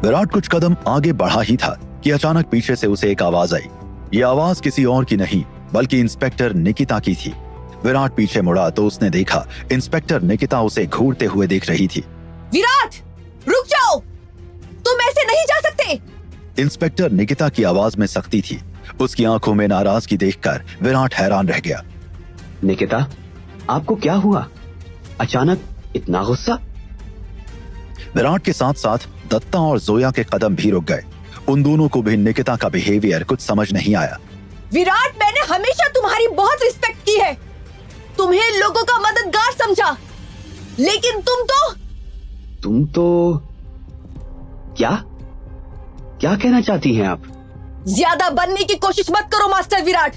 विराट कुछ कदम आगे बढ़ा ही था कि अचानक पीछे से उसे एक आवाज आई। ये आवाज किसी और की नहीं बल्कि इंस्पेक्टर निकिता की थी। विराट पीछे मुड़ा तो उसने देखा इंस्पेक्टर निकिता उसे घूरते हुए देख रही थी। विराट, रुक जाओ, तुम ऐसे नहीं जा सकते। इंस्पेक्टर निकिता की आवाज में सख्ती थी। उसकी आंखों में नाराजगी देखकर विराट हैरान रह गया। निकिता, आपको क्या हुआ? अचानक इतना गुस्सा? विराट के साथ साथ दत्ता और जोया के कदम भी रुक गए। उन दोनों को भी निकिता का बिहेवियर कुछ समझ नहीं आया। विराट, मैंने हमेशा तुम्हारी बहुत रिस्पेक्ट की है, तुम्हें लोगों का मददगार समझा, लेकिन तुम तो क्या कहना चाहती हैं आप? ज्यादा बनने की कोशिश मत करो मास्टर विराट।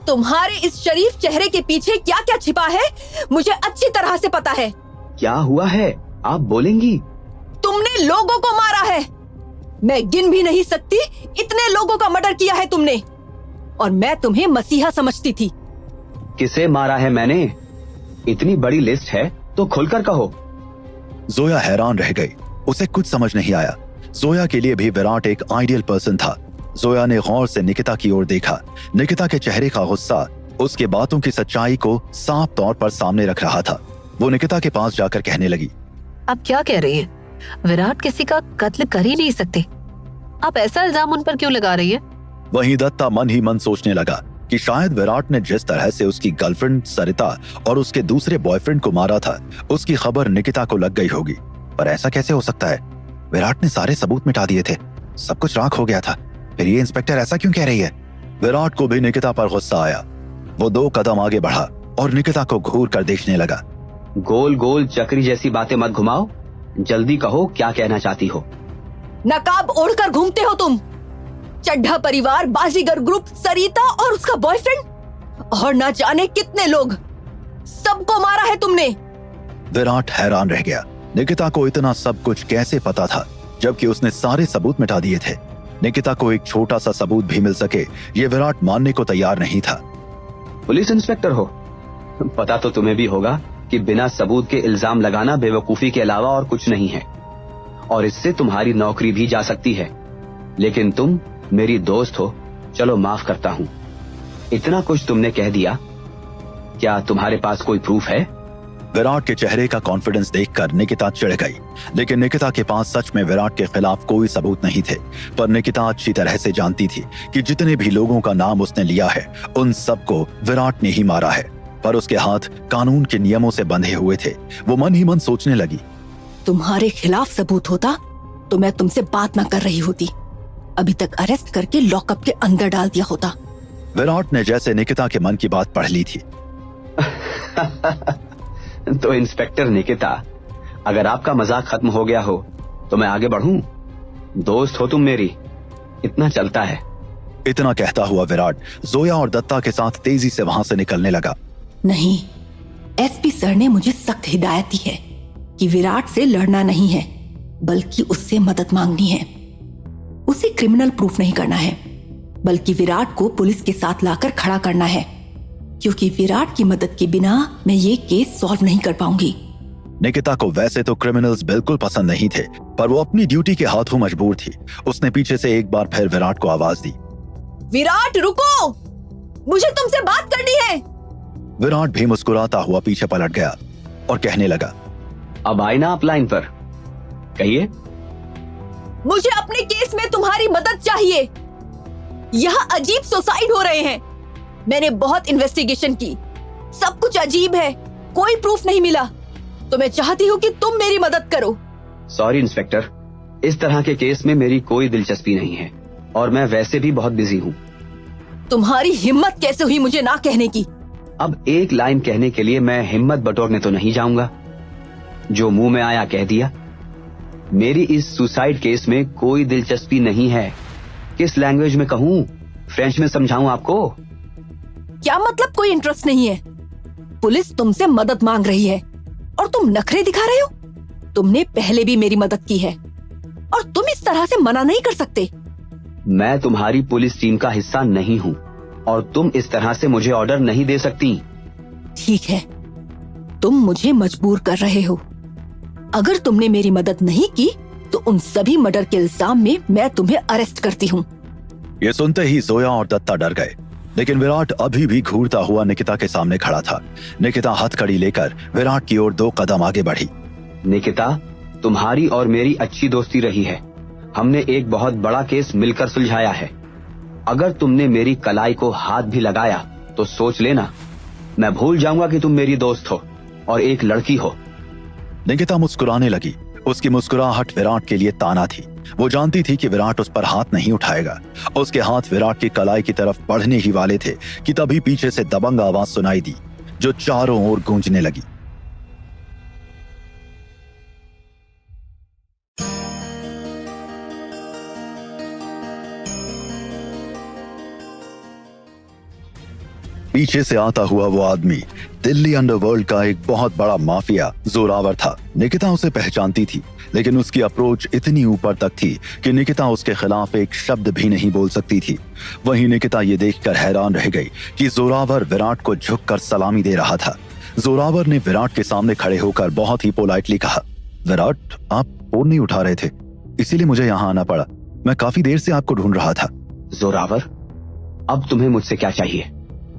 तुम्हारे इस शरीफ चेहरे के पीछे क्या क्या छिपा है मुझे अच्छी तरह से पता है। क्या हुआ है, आप बोलेंगी? तुमने लोगों को मारा है। मैं गिन भी नहीं सकती इतने लोगों का मर्डर किया है तुमने, और मैं तुम्हें मसीहा समझती थी। किसे मारा है मैंने? इतनी बड़ी लिस्ट है तो खुलकर कहो। जोया हैरान रह गई, उसे कुछ समझ नहीं आया। जोया के लिए भी विराट एक आइडियल पर्सन था। जोया ने गौर से निकिता की ओर देखा। निकिता के चेहरे का गुस्सा उसके बातों की सच्चाई को साफ तौर पर सामने रख रहा था। वो निकिता के पास जाकर कहने लगी, आप क्या कह रही हैं? विराट किसी का कत्ल कर ही नहीं सकते। आप ऐसा इल्जाम उन पर क्यों लगा रही है? वहीं दत्ता मन ही मन सोचने लगा कि शायद विराट ने जिस तरह से उसकी गर्लफ्रेंड सरिता और उसके दूसरे बॉयफ्रेंड को मारा था, उसकी खबर निकिता को लग गई होगी। पर ऐसा कैसे हो सकता है? विराट ने सारे सबूत मिटा दिए थे, सब कुछ राख हो गया था। फिर ये इंस्पेक्टर ऐसा क्यों कह रही है? विराट को भी निकिता पर गुस्सा आया। वो 2 कदम आगे बढ़ा और निकिता को घूर कर देखने लगा। गोल गोल चक्री जैसी बातें मत घुमाओ, जल्दी कहो क्या कहना चाहती हो। नकाब ओढ़कर घूमते हो तुम। चड्ढा परिवार, बाजीगर ग्रुप, सरिता और उसका बॉयफ्रेंड और न जाने कितने लोग, सबको मारा है तुमने। विराट हैरान रह गया। निकिता को इतना सब कुछ कैसे पता था, जबकि उसने सारे सबूत मिटा दिए थे। निकिता को एक छोटा सा सबूत भी मिल सके, ये विराट मानने को तैयार नहीं था। पुलिस इंस्पेक्टर हो, पता तो तुम्हें भी होगा कि बिना सबूत के इल्जाम लगाना बेवकूफी के अलावा और कुछ नहीं है, और इससे तुम्हारी नौकरी भी जा सकती है। लेकिन तुम मेरी दोस्त हो, चलो माफ करता हूँ। इतना कुछ तुमने कह दिया, क्या तुम्हारे पास कोई प्रूफ है? विराट के चेहरे का कॉन्फिडेंस देखकर निकिता चिढ़ गई, लेकिन निकिता के पास सच में विराट के खिलाफ कोई सबूत नहीं थे। पर निकिता अच्छी तरह से जानती थी कि जितने भी लोगों का नाम उसने लिया है, उन सबको विराट ने ही मारा है। पर उसके हाथ कानून के नियमों से बंधे हुए थे। वो मन ही मन सोचने लगी, तुम्हारे खिलाफ सबूत होता तो मैं तुमसे बात न कर रही होती, अभी तक अरेस्ट करके लॉकअप के अंदर डाल दिया होता। विराट ने जैसे निकिता के मन की बात पढ़ ली थी। तो इंस्पेक्टर निकिता, अगर आपका मजाक खत्म हो गया हो तो मैं आगे बढ़ूं? दोस्त हो तुम मेरी, इतना चलता है। इतना कहता हुआ विराट जोया और दत्ता के साथ तेजी से वहां से निकलने लगा। नहीं, एसपी सर ने मुझे सख्त हिदायत दी है कि विराट से लड़ना नहीं है, बल्कि उससे मदद मांगनी है। उसे क्रिमिनल प्रूफ नहीं करना है, बल्कि विराट को पुलिस के साथ लाकर खड़ा करना है, क्योंकि विराट की मदद के बिना मैं ये केस सॉल्व नहीं कर पाऊंगी। निकिता को वैसे तो क्रिमिनल्स बिल्कुल पसंद नहीं थे, पर वो अपनी ड्यूटी के हाथों मजबूर थी। उसने पीछे से एक बार फिर विराट को आवाज दी, विराट रुको, मुझे तुमसे बात करनी है। विराट भी मुस्कुराता हुआ पीछे पलट गया और कहने लगा, अब आए ना आप लाइन पर, कहिए। मुझे अपने केस में तुम्हारी मदद चाहिए। यहाँ अजीब सुसाइड हो रहे हैं। मैंने बहुत इन्वेस्टिगेशन की, सब कुछ अजीब है, कोई प्रूफ नहीं मिला, तो मैं चाहती हूँ कि तुम मेरी मदद करो। सॉरी इंस्पेक्टर, इस तरह के केस में मेरी कोई दिलचस्पी नहीं है, और मैं वैसे भी बहुत बिजी हूँ। तुम्हारी हिम्मत कैसे हुई मुझे ना कहने की? अब एक लाइन कहने के लिए मैं हिम्मत बटोरने तो नहीं जाऊंगा। जो मुंह में आया कह दिया। मेरी इस सुसाइड केस में कोई दिलचस्पी नहीं है। किस लैंग्वेज में कहूँ? फ्रेंच में समझाऊं आपको? क्या मतलब कोई इंटरेस्ट नहीं है? पुलिस तुमसे मदद मांग रही है और तुम नखरे दिखा रहे हो। तुमने पहले भी मेरी मदद की है और तुम इस तरह से मना नहीं कर सकते। मैं तुम्हारी पुलिस टीम का हिस्सा नहीं हूँ और तुम इस तरह से मुझे ऑर्डर नहीं दे सकती। ठीक है, तुम मुझे मजबूर कर रहे हो। अगर तुमने मेरी मदद नहीं की तो उन सभी मर्डर के इल्जाम में मैं तुम्हें अरेस्ट करती हूँ। ये सुनते ही जोया और दत्ता डर गए, लेकिन विराट अभी भी घूरता हुआ निकिता के सामने खड़ा था। निकिता हथकड़ी लेकर विराट की ओर 2 कदम आगे बढ़ी। निकिता, तुम्हारी और मेरी अच्छी दोस्ती रही है। हमने एक बहुत बड़ा केस मिलकर सुलझाया है। अगर तुमने मेरी कलाई को हाथ भी लगाया तो सोच लेना, मैं भूल जाऊंगा कि तुम मेरी दोस्त हो और एक लड़की हो। निकिता मुस्कुराने लगी। उसकी मुस्कुराहट विराट के लिए ताना थी। वो जानती थी कि विराट उस पर हाथ नहीं उठाएगा। उसके हाथ विराट की कलाई की तरफ बढ़ने ही वाले थे कि तभी पीछे से दबंग आवाज सुनाई दी, जो चारों ओर गूंजने लगी। पीछे से आता हुआ वो आदमी दिल्ली अंडरवर्ल्ड का एक बहुत बड़ा माफिया जोरावर था। निकिता उसे पहचानती थी, लेकिन उसकी अप्रोच इतनी ऊपर तक थी कि निकिता उसके खिलाफ एक शब्द भी नहीं बोल सकती थी। वहीं निकिता ये देखकर हैरान रह गई कि जोरावर विराट को झुककर सलामी दे रहा था। जोरावर ने विराट के सामने खड़े होकर बहुत ही पोलाइटली कहा, विराट, आप फोन नहीं उठा रहे थे, इसीलिए मुझे यहाँ आना पड़ा। मैं काफी देर से आपको ढूंढ रहा था। जोरावर, अब तुम्हें मुझसे क्या चाहिए?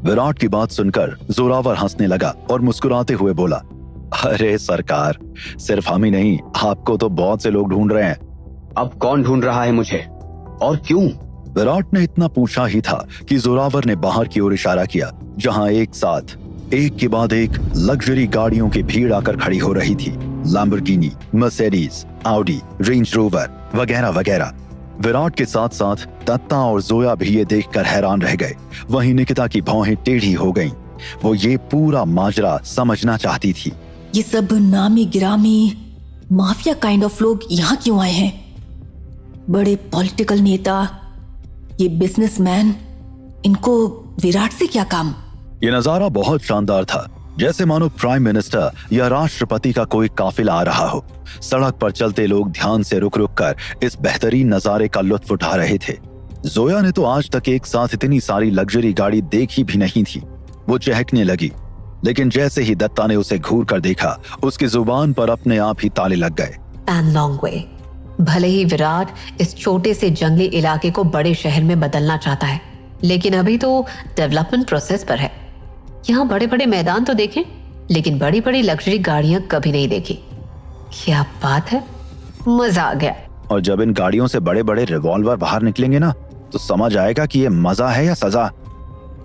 विराट की बात सुनकर जोरावर हंसने लगा और मुस्कुराते हुए बोला, अरे सरकार, सिर्फ हम ही नहीं, आपको तो बहुत से लोग ढूंढ रहे हैं। अब कौन ढूंढ रहा है मुझे और क्यों? विराट ने इतना पूछा ही था कि जोरावर ने बाहर की ओर इशारा किया, जहां एक साथ एक के बाद एक लग्जरी गाड़ियों की भीड़ आकर खड़ी हो रही थी। Lamborghini, Mercedes, Audi, range rover वगैरह वगैरह। विराट के साथ साथ दत्ता और जोया भी ये देखकर हैरान रह गए। वहीं निकिता की भौहें टेढ़ी हो गईं। वो ये पूरा माजरा समझना चाहती थी। ये सब नामी गिरामी माफिया काइंड ऑफ लोग यहाँ क्यों आए हैं? बड़े पॉलिटिकल नेता, ये बिजनेसमैन, इनको विराट से क्या काम? ये नजारा बहुत शानदार था, जैसे मानो प्राइम मिनिस्टर या राष्ट्रपति का कोई काफिला आ रहा हो। सड़क पर चलते लोग ध्यान से रुक रुक कर इस बेहतरीन नजारे का लुत्फ उठा रहे थे। जोया ने तो आज तक एक साथ इतनी सारी लग्जरी गाड़ी देखी भी नहीं थी। वो चहकने लगी, लेकिन जैसे ही दत्ता ने उसे घूर कर देखा, उसकी जुबान पर अपने आप ही ताले लग गए। And long way. भले ही विराट इस छोटे से जंगली इलाके को बड़े शहर में बदलना चाहता है, लेकिन अभी तो डेवलपमेंट प्रोसेस पर है। यहाँ बड़े बड़े मैदान तो देखे, लेकिन बड़ी बड़ी लग्जरी गाड़ियां कभी नहीं देखी। क्या बात है, मजा आ गया। और जब इन गाड़ियों से बड़े बड़े रिवॉल्वर बाहर निकलेंगे ना, तो समझ आएगा कि ये मजा है या सजा।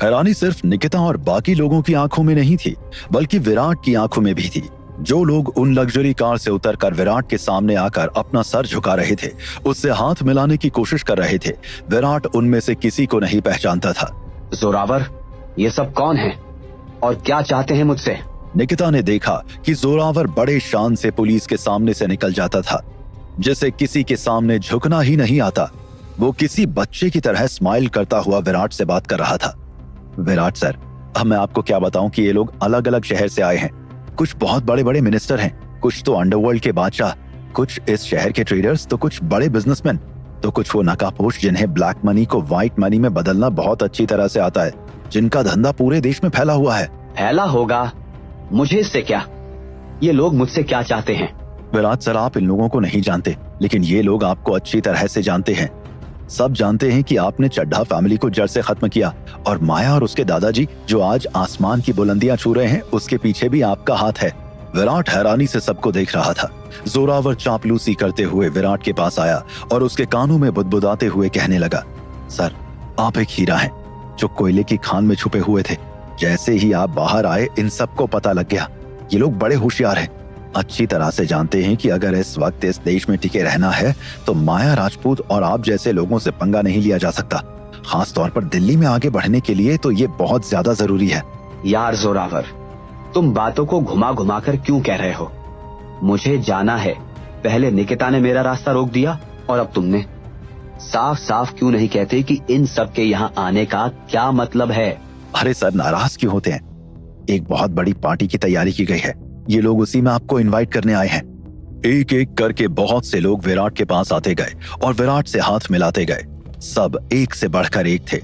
हैरानी सिर्फ निकिता और बाकी लोगों की आंखों में नहीं थी, बल्कि विराट की आंखों में भी थी। जो लोग उन लग्जरी कार से उतरकर विराट के सामने आकर अपना सर झुका रहे थे, उससे हाथ मिलाने की कोशिश कर रहे थे, विराट उनमें से किसी को नहीं पहचानता था। जोरावर, ये सब कौन है और क्या चाहते हैं मुझसे? निकिता ने देखा कि जोरावर बड़े शान से पुलिस के सामने से निकल जाता था, जिसे किसी के सामने झुकना ही नहीं आता। वो किसी बच्चे की तरह स्माइल करता हुआ विराट से बात कर रहा था। विराट सर, अब मैं आपको क्या बताऊं कि ये लोग अलग अलग शहर से आए हैं। कुछ बहुत बड़े बड़े मिनिस्टर हैं, कुछ तो अंडरवर्ल्ड के बादशाह, कुछ इस शहर के ट्रेडर्स, तो कुछ बड़े बिजनेसमैन, तो कुछ वो नकाबपोश जिन्हें ब्लैक मनी को व्हाइट मनी में बदलना बहुत अच्छी तरह से आता है, जिनका धंधा पूरे देश में फैला हुआ है। फैला होगा, मुझे इससे क्या? ये लोग मुझसे क्या चाहते हैं? विराट सर, आप इन लोगों को नहीं जानते, लेकिन ये लोग आपको अच्छी तरह से जानते हैं। सब जानते हैं कि आपने चड्ढा फैमिली को जड़ से खत्म किया, और माया और उसके दादाजी जो आज आसमान की बुलंदियां छू रहे हैं, उसके पीछे भी आपका हाथ है। विराट हैरानी से सबको देख रहा था। जोरावर चापलूसी करते हुए विराट के पास आया और उसके कानों में बुदबुदाते हुए कहने लगा, सर, आप एक हीरा हैं जो कोयले की खान में छुपे हुए थे। जैसे ही आप बाहर आए, इन सबको पता लग गया। ये लोग बड़े होशियार हैं, अच्छी तरह से जानते हैं कि अगर इस वक्त इस देश में टिके रहना है तो माया राजपूत और आप जैसे लोगों से पंगा नहीं लिया जा सकता। खास तौर पर दिल्ली में आगे बढ़ने के लिए तो ये बहुत ज्यादा जरूरी है। यार जोरावर, तुम बातों को घुमा घुमा कर क्यों कह रहे हो? मुझे जाना है। पहले निकिता ने मेरा रास्ता रोक दिया और अब तुमने। साफ साफ क्यों नहीं कहते कि इन सब के यहाँ आने का क्या मतलब है? अरे सर, नाराज क्यों होते हैं? एक बहुत बड़ी पार्टी की तैयारी की गई है, ये लोग उसी में आपको इनवाइट करने आए हैं। एक एक करके बहुत से लोग विराट के पास आते गए और विराट से हाथ मिलाते गए। सब एक से बढ़कर एक थे।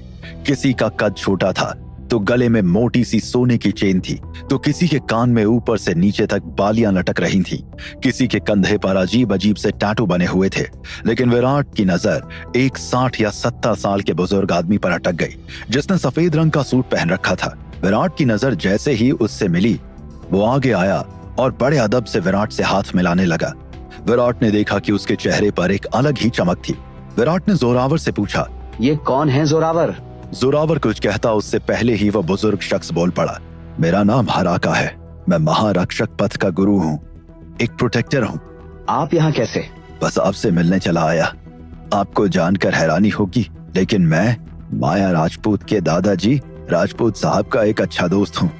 किसी का कद छोटा था, तो गले में मोटी सी सोने की चेन थी, तो किसी के कान में ऊपर से नीचे तक बालियां लटक रही थीं। किसी के कंधे पर अजीब अजीब से टैटू बने हुए थे। लेकिन विराट की नजर एक 60 या 70 साल के बुजुर्ग आदमी पर अटक गई, जिसने सफेद रंग का सूट पहन रखा था। विराट की नजर जैसे ही उससे मिली, वो आगे आया और बड़े अदब से विराट से हाथ मिलाने लगा। विराट ने देखा कि उसके चेहरे पर एक अलग ही चमक थी। विराट ने जोरावर से पूछा, ये कौन है जोरावर? जोरावर कुछ कहता उससे पहले ही वह बुजुर्ग शख्स बोल पड़ा, मेरा नाम हराका है। मैं महारक्षक पथ का गुरु हूँ, एक प्रोटेक्टर हूँ। आप यहाँ कैसे? बस आपसे मिलने चला आया। आपको जानकर हैरानी होगी, लेकिन मैं माया राजपूत के दादाजी राजपूत साहब का एक अच्छा दोस्त हूँ।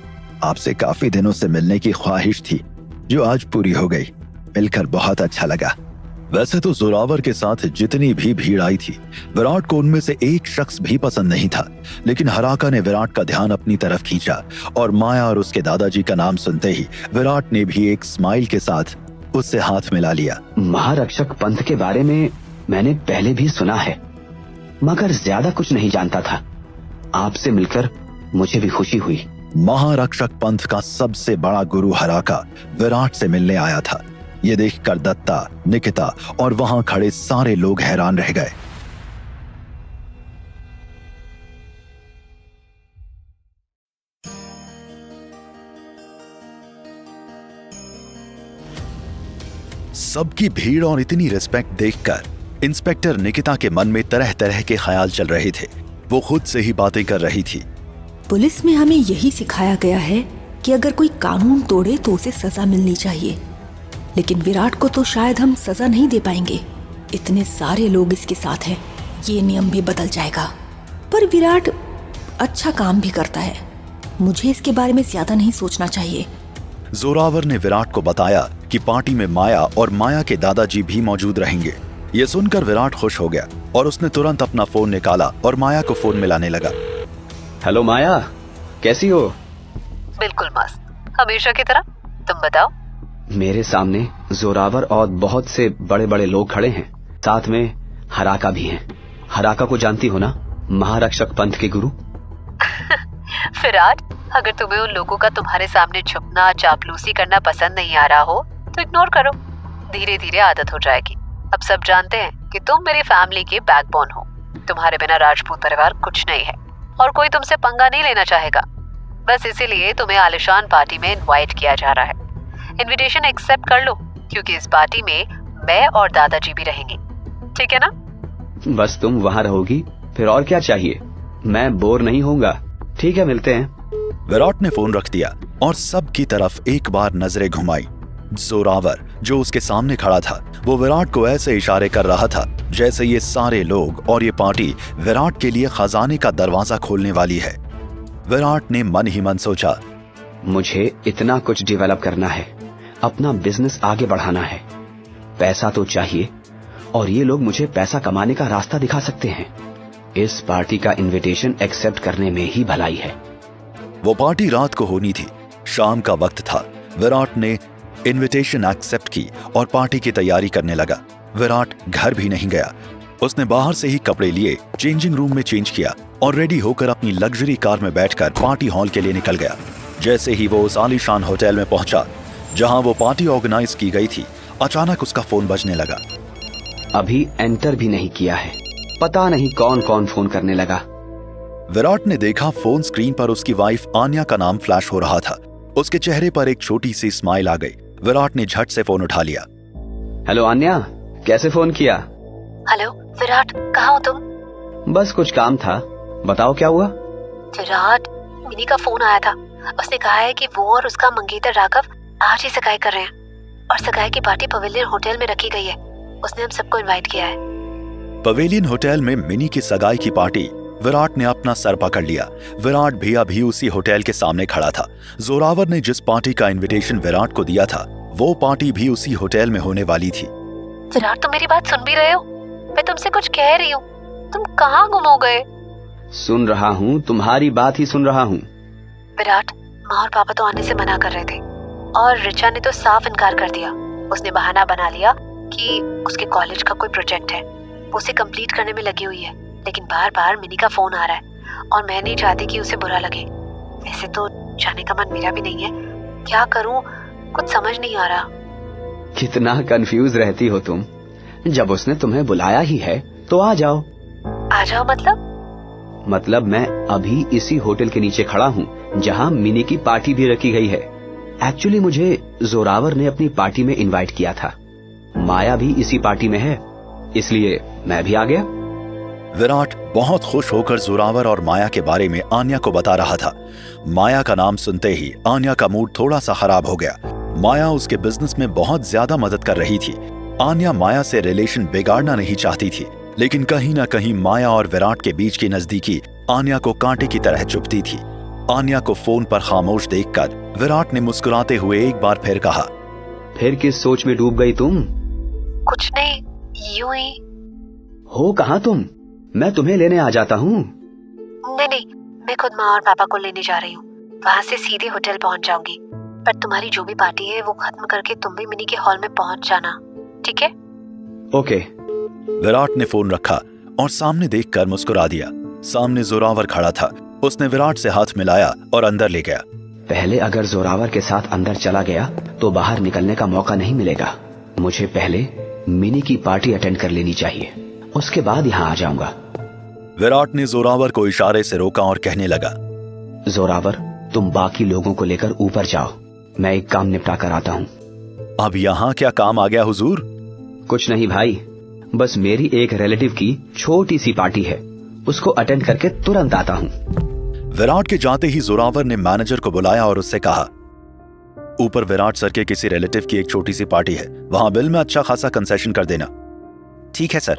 आपसे काफी दिनों से मिलने की ख्वाहिश थी, जो आज पूरी हो गई। मिलकर बहुत अच्छा लगा। वैसे तो जोरावर के साथ जितनी भी भीड़ आई थी, विराट को उनमें से एक शख्स भी पसंद नहीं था। लेकिन हराका ने विराट का ध्यान अपनी तरफ खींचा और माया और उसके दादाजी का नाम सुनते ही विराट ने भी एक स्माइल के साथ उससे हाथ मिला लिया। महारक्षक पंथ के बारे में मैंने पहले भी सुना है, मगर ज्यादा कुछ नहीं जानता था। आपसे मिलकर मुझे भी खुशी हुई। महारक्षक पंथ का सबसे बड़ा गुरु हराका विराट से मिलने आया था। ये देखकर दत्ता, निकिता और वहां खड़े सारे लोग हैरान रह गए। सबकी भीड़ और इतनी रिस्पेक्ट देखकर इंस्पेक्टर निकिता के मन में तरह तरह के ख्याल चल रहे थे। वो खुद से ही बातें कर रही थी। पुलिस में हमें यही सिखाया गया है कि अगर कोई कानून तोड़े तो उसे सजा मिलनी चाहिए, लेकिन विराट को तो शायद हम सजा नहीं दे पाएंगे। इतने सारे लोग इसके साथ हैं, ये नियम भी बदल जाएगा। पर विराट अच्छा काम भी करता है, मुझे इसके बारे में ज्यादा नहीं सोचना चाहिए। जोरावर ने विराट को बताया कि पार्टी में माया और माया के दादाजी भी मौजूद रहेंगे। ये सुनकर विराट खुश हो गया और उसने तुरंत अपना फोन निकाला और माया को फोन मिलाने लगा। हेलो माया, कैसी हो? बिल्कुल मस्त, हमेशा की तरह। तुम बताओ। मेरे सामने जोरावर और बहुत से बड़े बड़े लोग खड़े हैं, साथ में हराका भी हैं। हराका को जानती हो ना, महारक्षक पंथ के गुरु। विराट, अगर तुम्हें उन लोगों का तुम्हारे सामने छुपना, चापलूसी करना पसंद नहीं आ रहा हो तो इग्नोर करो। धीरे धीरे आदत हो जाएगी। अब सब जानते हैं कि तुम मेरी फैमिली के बैकबोन हो। तुम्हारे बिना राजपूत परिवार कुछ नहीं है और कोई तुमसे पंगा नहीं लेना चाहेगा। बस इसीलिए तुम्हें आलिशान पार्टी में इनवाइट किया जा रहा है। इनविटेशन एक्सेप्ट कर लो, क्योंकि इस पार्टी में मैं और दादाजी भी रहेंगे। ठीक है ना? बस तुम वहाँ रहोगी, फिर और क्या चाहिए? मैं बोर नहीं होऊंगा। ठीक है, मिलते हैं। विराट ने फोन रख दिया और सबकी तरफ एक बार नजरें घुमाई। जोरावर जो उसके सामने खड़ा था, वो विराट को ऐसे इशारे कर रहा था जैसे ये सारे लोग और ये पार्टी विराट के लिए खजाने का दरवाजा खोलने वाली है। विराट ने मन ही मन सोचा, मुझे इतना कुछ डेवलप करना है, अपना बिजनेस आगे बढ़ाना है। पैसा तो चाहिए और ये लोग मुझे पैसा कमाने का रास्ता दिखा सकते हैं। इस पार्टी का इनविटेशन एक्सेप्ट करने में ही भलाई है। वो पार्टी रात को होनी थी, शाम का वक्त था। विराट ने इनविटेशन एक्सेप्ट की और पार्टी की तैयारी करने लगा। विराट घर भी नहीं गया, उसने बाहर से ही कपड़े लिए, चेंजिंग रूम में चेंज किया और रेडी होकर अपनी लग्जरी कार में बैठकर पार्टी हॉल के लिए निकल गया। जैसे ही वो उस आलीशान होटल में पहुंचा जहां वो पार्टी ऑर्गेनाइज की गई थी, अचानक उसका फोन बजने लगा। अभी एंटर भी नहीं किया है, पता नहीं कौन कौन फोन करने लगा। विराट ने देखा फोन स्क्रीन पर उसकी वाइफ आन्या का नाम फ्लैश हो रहा था। उसके चेहरे पर एक छोटी सी स्माइल आ गई। विराट ने झट से फोन उठा लिया। हेलो आन्या, कैसे फोन किया? हेलो विराट, कहाँ हो तुम? बस कुछ काम था, बताओ क्या हुआ? विराट, मिनी का फोन आया था। उसने कहा है कि वो और उसका मंगेतर राघव आज ही सगाई कर रहे हैं और सगाई की पार्टी पवेलियन होटल में रखी गई है। उसने हम सबको इनवाइट किया है। पवेलियन होटल में मिनी की सगाई की पार्टी। विराट ने अपना सर पकड़ लिया। विराट भी अभी उसी होटल के सामने खड़ा था। जोरावर ने जिस पार्टी का इनविटेशन विराट को दिया था, वो पार्टी भी उसी होटल में होने वाली थी। विराट, तुम मेरी बात सुन भी रहे हो? मैं तुमसे कुछ कह रही हूँ, तुम कहाँ गुम हो गए? सुन रहा हूँ, तुम्हारी बात ही सुन रहा हूँ। विराट, माँ और पापा तो आने से मना कर रहे थे और रिचा ने तो साफ इनकार कर दिया। उसने बहाना बना लिया कि उसके कॉलेज का कोई प्रोजेक्ट है, वो उसे कंप्लीट करने में लगी हुई है। लेकिन बार बार मिनी का फोन आ रहा है और मैं नहीं चाहती कि उसे बुरा लगे। वैसे तो जाने का मन मेरा भी नहीं है, क्या करूं कुछ समझ नहीं आ रहा। कितना कंफ्यूज रहती हो तुम। जब उसने तुम्हें बुलाया ही है तो आ जाओ। आ जाओ मतलब मैं अभी इसी होटल के नीचे खड़ा हूँ जहाँ मिनी की पार्टी भी रखी गई है। एक्चुअली मुझे जोरावर ने अपनी पार्टी में इनवाइट किया था। माया भी इसी पार्टी में है, इसलिए मैं भी आ गया। विराट बहुत खुश होकर जोरावर और माया के बारे में आन्या को बता रहा था। माया का नाम सुनते ही आन्या का मूड थोड़ा सा खराब हो गया। माया उसके बिजनेस में बहुत ज्यादा मदद कर रही थी। आन्या माया से रिलेशन बिगाड़ना नहीं चाहती थी, लेकिन कहीं ना कहीं माया और विराट के बीच की नजदीकी आन्या को कांटे की तरह चुभती थी। आन्या को फोन पर खामोश देखकर विराट ने मुस्कुराते हुए एक बार फिर कहा, फिर किस सोच में डूब गई तुम? कुछ नहीं, यूं ही। हो कहाँ तुम? मैं तुम्हें लेने आ जाता हूँ। नहीं, मैं खुद माँ और पापा को लेने जा रही हूँ। वहाँ से सीधे होटल पहुँच जाऊंगी। पर तुम्हारी जो भी पार्टी है वो खत्म करके तुम भी मिनी के हॉल में पहुँच जाना, ठीक है? ओके। विराट ने फोन रखा और सामने देखकर मुस्कुरा दिया। सामने जोरावर खड़ा था। उसने विराट से हाथ मिलाया और अंदर ले गया। पहले अगर जोरावर के साथ अंदर चला गया तो बाहर निकलने का मौका नहीं मिलेगा। मुझे पहले मिनी की पार्टी अटेंड कर लेनी चाहिए, उसके बाद यहाँ आ जाऊंगा। विराट ने जोरावर को इशारे से रोका और कहने लगा, जोरावर, तुम बाकी लोगों को लेकर ऊपर जाओ, मैं एक काम निपटा कर आता हूँ। अब यहाँ क्या काम आ गया हुजूर? कुछ नहीं भाई, बस मेरी एक रिलेटिव की छोटी सी पार्टी है, उसको अटेंड करके तुरंत आता हूँ। विराट के जाते ही जोरावर ने मैनेजर को बुलाया और उससे कहा, ऊपर विराट सर के किसी रिलेटिव की एक छोटी सी पार्टी है, वहां बिल में अच्छा खासा कंसेशन कर देना। ठीक है सर।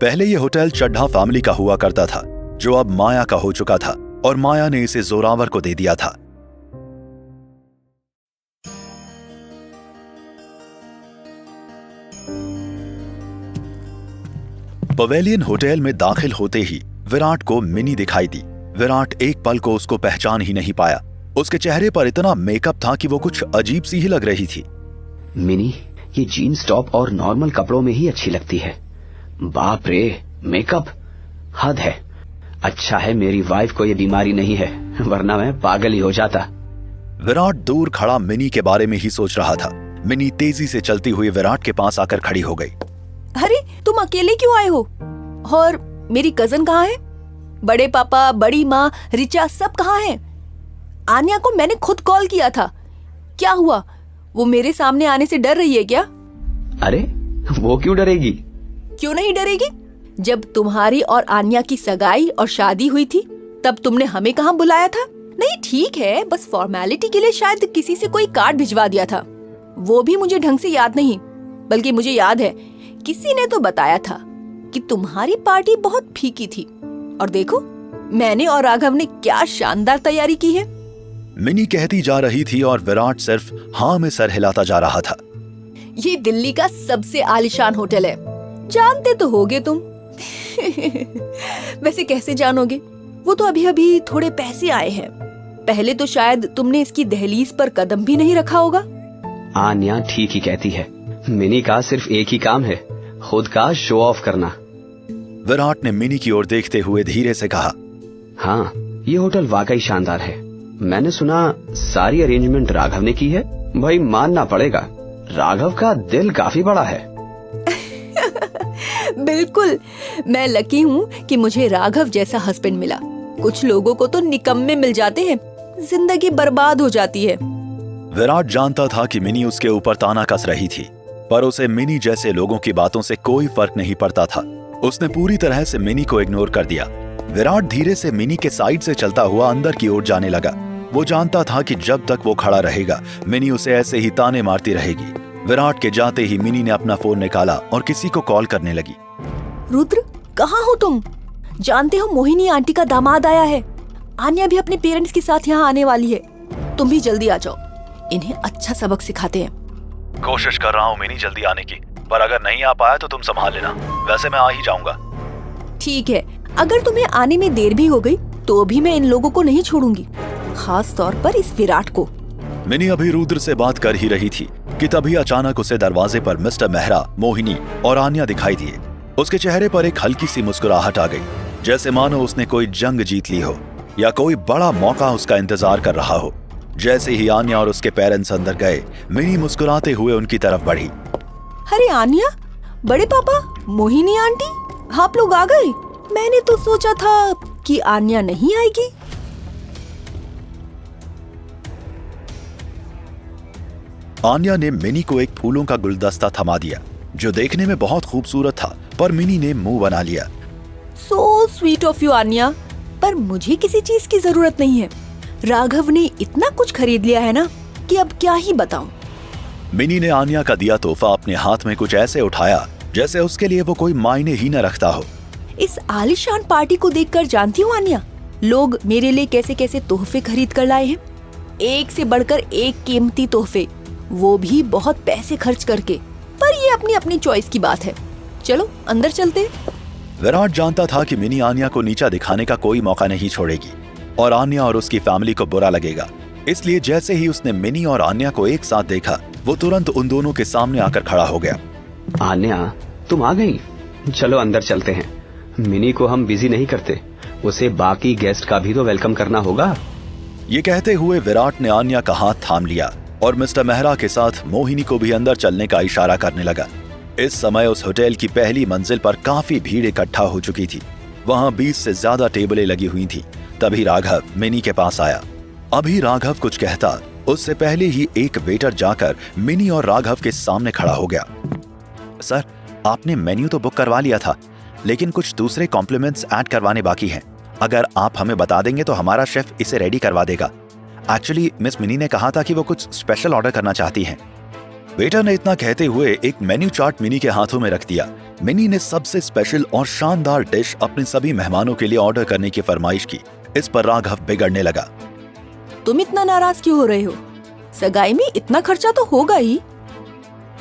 पहले ये होटल चड्ढा फैमिली का हुआ करता था, जो अब माया का हो चुका था और माया ने इसे जोरावर को दे दिया था। पवेलियन होटल में दाखिल होते ही विराट को मिनी दिखाई दी। विराट एक पल को उसको पहचान ही नहीं पाया। उसके चेहरे पर इतना मेकअप था कि वो कुछ अजीब सी ही लग रही थी। मिनी, ये जीन्स टॉप और नॉर्मल कपड़ों में ही अच्छी लगती है। बाप रे, मेकअप हद है। अच्छा है मेरी वाइफ को ये बीमारी नहीं है, वरना मैं पागल ही हो जाता। विराट दूर खड़ा मिनी के बारे में ही सोच रहा था। मिनी तेजी से चलती हुई विराट के पास आकर खड़ी हो गई। अरे तुम अकेले क्यों आए हो? और मेरी कजन कहाँ है? बड़े पापा, बड़ी माँ, रिचा सब कहाँ हैं? आन्या को मैंने खुद कॉल किया था। क्या हुआ? वो मेरे सामने आने से डर रही है क्या? अरे वो क्यों डरेगी? क्यों नहीं डरेगी? जब तुम्हारी और आन्या की सगाई और शादी हुई थी तब तुमने हमें कहाँ बुलाया था? नहीं ठीक है, बस फॉर्मेलिटी के लिए शायद किसी से कोई कार्ड भिजवा दिया था। वो भी मुझे ढंग से याद नहीं, बल्कि मुझे याद है किसी ने तो बताया था कि तुम्हारी पार्टी बहुत फीकी थी। और देखो, मैंने और राघव ने क्या शानदार तैयारी की है। मिनी कहती जा रही थी और विराट सिर्फ हाँ में सर हिलाता जा रहा था। ये दिल्ली का सबसे आलीशान होटल है, जानते तो होगे तुम। वैसे कैसे जानोगे? वो तो अभी अभी थोड़े पैसे आए हैं। पहले तो शायद तुमने इसकी दहलीज पर कदम भी नहीं रखा होगा। आन्या ठीक ही कहती है। मिनी का सिर्फ एक ही काम है, खुद का शो ऑफ करना। विराट ने मिनी की ओर देखते हुए धीरे से कहा, हाँ, ये होटल वाकई शानदार है। मैंने सुना सारी अरेंजमेंट राघव ने की है। भाई मानना पड़ेगा, राघव का दिल काफी बड़ा है। बिल्कुल, मैं लकी हूँ कि मुझे राघव जैसा हस्बैंड मिला। कुछ लोगों को तो निकम्मे मिल जाते हैं, जिंदगी बर्बाद हो जाती है। विराट जानता था कि मिनी उसके ऊपर ताना कस रही थी, पर उसे मिनी जैसे लोगों की बातों से कोई फर्क नहीं पड़ता था। उसने पूरी तरह से मिनी को इग्नोर कर दिया। विराट धीरे से मिनी के साइड से चलता हुआ अंदर की ओर जाने लगा। वो जानता था कि जब तक वो खड़ा रहेगा मिनी उसे ऐसे ही ताने मारती रहेगी। विराट के जाते ही मिनी ने अपना फोन निकाला और किसी को कॉल करने लगी। रुद्र, कहाँ हो तुम? जानते हो मोहिनी आंटी का दामाद आया है। आन्या भी अपने पेरेंट्स के साथ यहाँ आने वाली है। तुम भी जल्दी आ जाओ, इन्हें अच्छा सबक सिखाते हैं। कोशिश कर रहा हूँ मिनी जल्दी आने की, पर अगर नहीं आ पाया तो तुम संभाल लेना। वैसे मैं आ ही जाऊंगा। ठीक है, अगर तुम्हें आने में देर भी हो गई तो भी मैं इन लोगों को नहीं छोड़ूंगी, खास तौर पर इस विराट को। मिनी अभी रुद्र से बात कर ही रही थी कि तभी अचानक उसे दरवाजे पर मिस्टर मेहरा, मोहिनी और आन्या दिखाई दिए। उसके चेहरे पर एक हल्की सी मुस्कुराहट आ गई। जैसे मानो उसने कोई जंग जीत ली हो या कोई बड़ा मौका उसका इंतजार कर रहा हो। जैसे ही आन्या और उसके पेरेंट्स अंदर गए, मिनी मुस्कुराते हुए उनकी तरफ बढ़ी। अरे आन्या, बड़े पापा, मोहिनी आंटी, आप लोग आ गए। मैंने तो सोचा था कि आन्या नहीं आएगी। आन्या ने मिनी को एक फूलों का गुलदस्ता थमा दिया जो देखने में बहुत खूबसूरत था, पर मिनी ने मुंह बना लिया। So sweet of you Aanya, पर मुझे किसी चीज की जरूरत नहीं है। राघव ने इतना कुछ खरीद लिया है ना कि अब क्या ही बताऊं। मिनी ने आन्या का दिया तोहफा अपने हाथ में कुछ ऐसे उठाया जैसे उसके लिए वो कोई मायने ही न रखता हो। इस आलीशान पार्टी को देखकर जानती हूँ आन्या, लोग मेरे लिए कैसे कैसे तोहफे खरीद कर लाए हैं। एक से बढ़कर एक कीमती तोहफे, वो भी बहुत पैसे खर्च करके। पर ये अपनी अपनी चॉइस की बात है। चलो अंदर चलते। विराट जानता था कि मिनी आन्या को नीचा दिखाने का कोई मौका नहीं छोड़ेगी और आन्या और उसकी फैमिली को बुरा लगेगा। इसलिए जैसे ही उसने मिनी और आन्या को एक साथ देखा, वो तुरंत उन दोनों के सामने आकर खड़ा हो गया। आन्या, तुम आ गई? चलो अंदर चलते हैं। मिनी को हम बिजी नहीं करते, उसे बाकी गेस्ट का भी तो वेलकम करना होगा। ये कहते हुए विराट ने आन्या का हाथ थाम लिया और मिस्टर मेहरा के साथ मोहिनी को भी अंदर चलने का इशारा करने लगा। इस समय उस होटल की पहली मंजिल पर काफी भीड़ इकट्ठा हो चुकी थी। वहां 20 से ज्यादा टेबलें लगी हुई थी। तभी राघव मिनी के पास आया। अभी राघव कुछ कहता, उससे पहले ही एक वेटर जाकर मिनी और राघव के सामने खड़ा हो गया। सर, आपने मेन्यू तो बुक करवा लिया था, लेकिन कुछ दूसरे कॉम्प्लीमेंट्स ऐड करवाने बाकी हैं। अगर आप हमें बता देंगे तो हमारा शेफ इसे रेडी करवा देगा। एक्चुअली मिस मिनी ने कहा था कि वो कुछ स्पेशल ऑर्डर करना चाहती हैं। वेटर ने इतना कहते हुए एक मेन्यू चार्ट मिनी के हाथों में रख दिया। मिनी ने सबसे स्पेशल और शानदार डिश अपने सभी मेहमानों के लिए ऑर्डर करने की फरमाइश की। इस पर राघव बिगड़ने लगा। तुम इतना नाराज क्यों हो रहे हो? सगाई में इतना खर्चा तो होगा ही।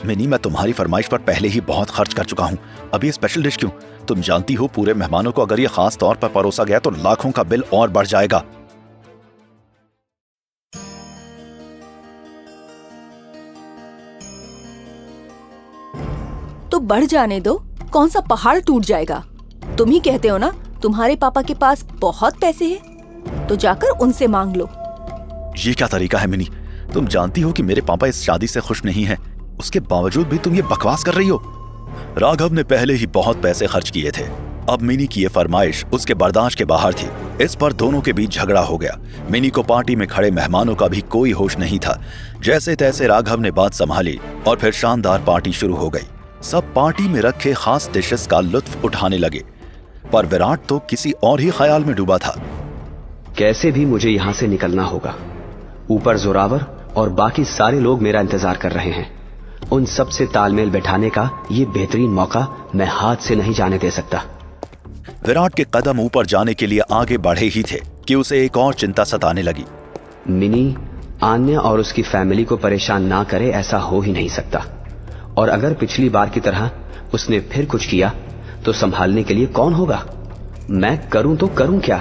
मिनी, मैं तुम्हारी फरमाइश पर पहले ही बहुत खर्च कर चुका हूँ। अब ये स्पेशल डिश क्यों? तुम जानती हो पूरे मेहमानों को अगर ये खास तौर पर परोसा गया तो लाखों का बिल और बढ़ जाएगा। तो बढ़ जाने दो, कौन सा पहाड़ टूट जाएगा। तुम ही कहते हो ना तुम्हारे पापा के पास बहुत पैसे हैं, तो जाकर उनसे मांग लो। ये क्या तरीका है मिनी? तुम जानती हो कि मेरे पापा इस शादी से खुश नहीं हैं। उसके बावजूद भी तुम ये बकवास कर रही हो। राघव ने पहले ही बहुत पैसे खर्च किए थे। अब मिनी की ये फरमाइश उसके बर्दाश्त के बाहर थी। इस पर दोनों के बीच झगड़ा हो गया। मिनी को पार्टी में खड़े मेहमानों का भी कोई होश नहीं था। जैसे तैसे राघव ने बात संभाली और फिर शानदार पार्टी शुरू हो गई। सब पार्टी में रखे खास डिशेस का लुत्फ उठाने लगे, पर विराट तो किसी और ही ख्याल में डूबा था। कैसे भी मुझे यहाँ से निकलना होगा। ऊपर जोरावर और बाकी सारे लोग मेरा इंतजार कर रहे हैं। उन सब से तालमेल बैठाने का ये बेहतरीन मौका मैं हाथ से नहीं जाने दे सकता। विराट के कदम ऊपर जाने के लिए आगे बढ़े ही थे कि उसे एक और चिंता सताने लगी। मिनी आन्या और उसकी फैमिली को परेशान ना करे, ऐसा हो ही नहीं सकता। और अगर पिछली बार की तरह उसने फिर कुछ किया तो संभालने के लिए कौन होगा? मैं करूं तो करूं क्या?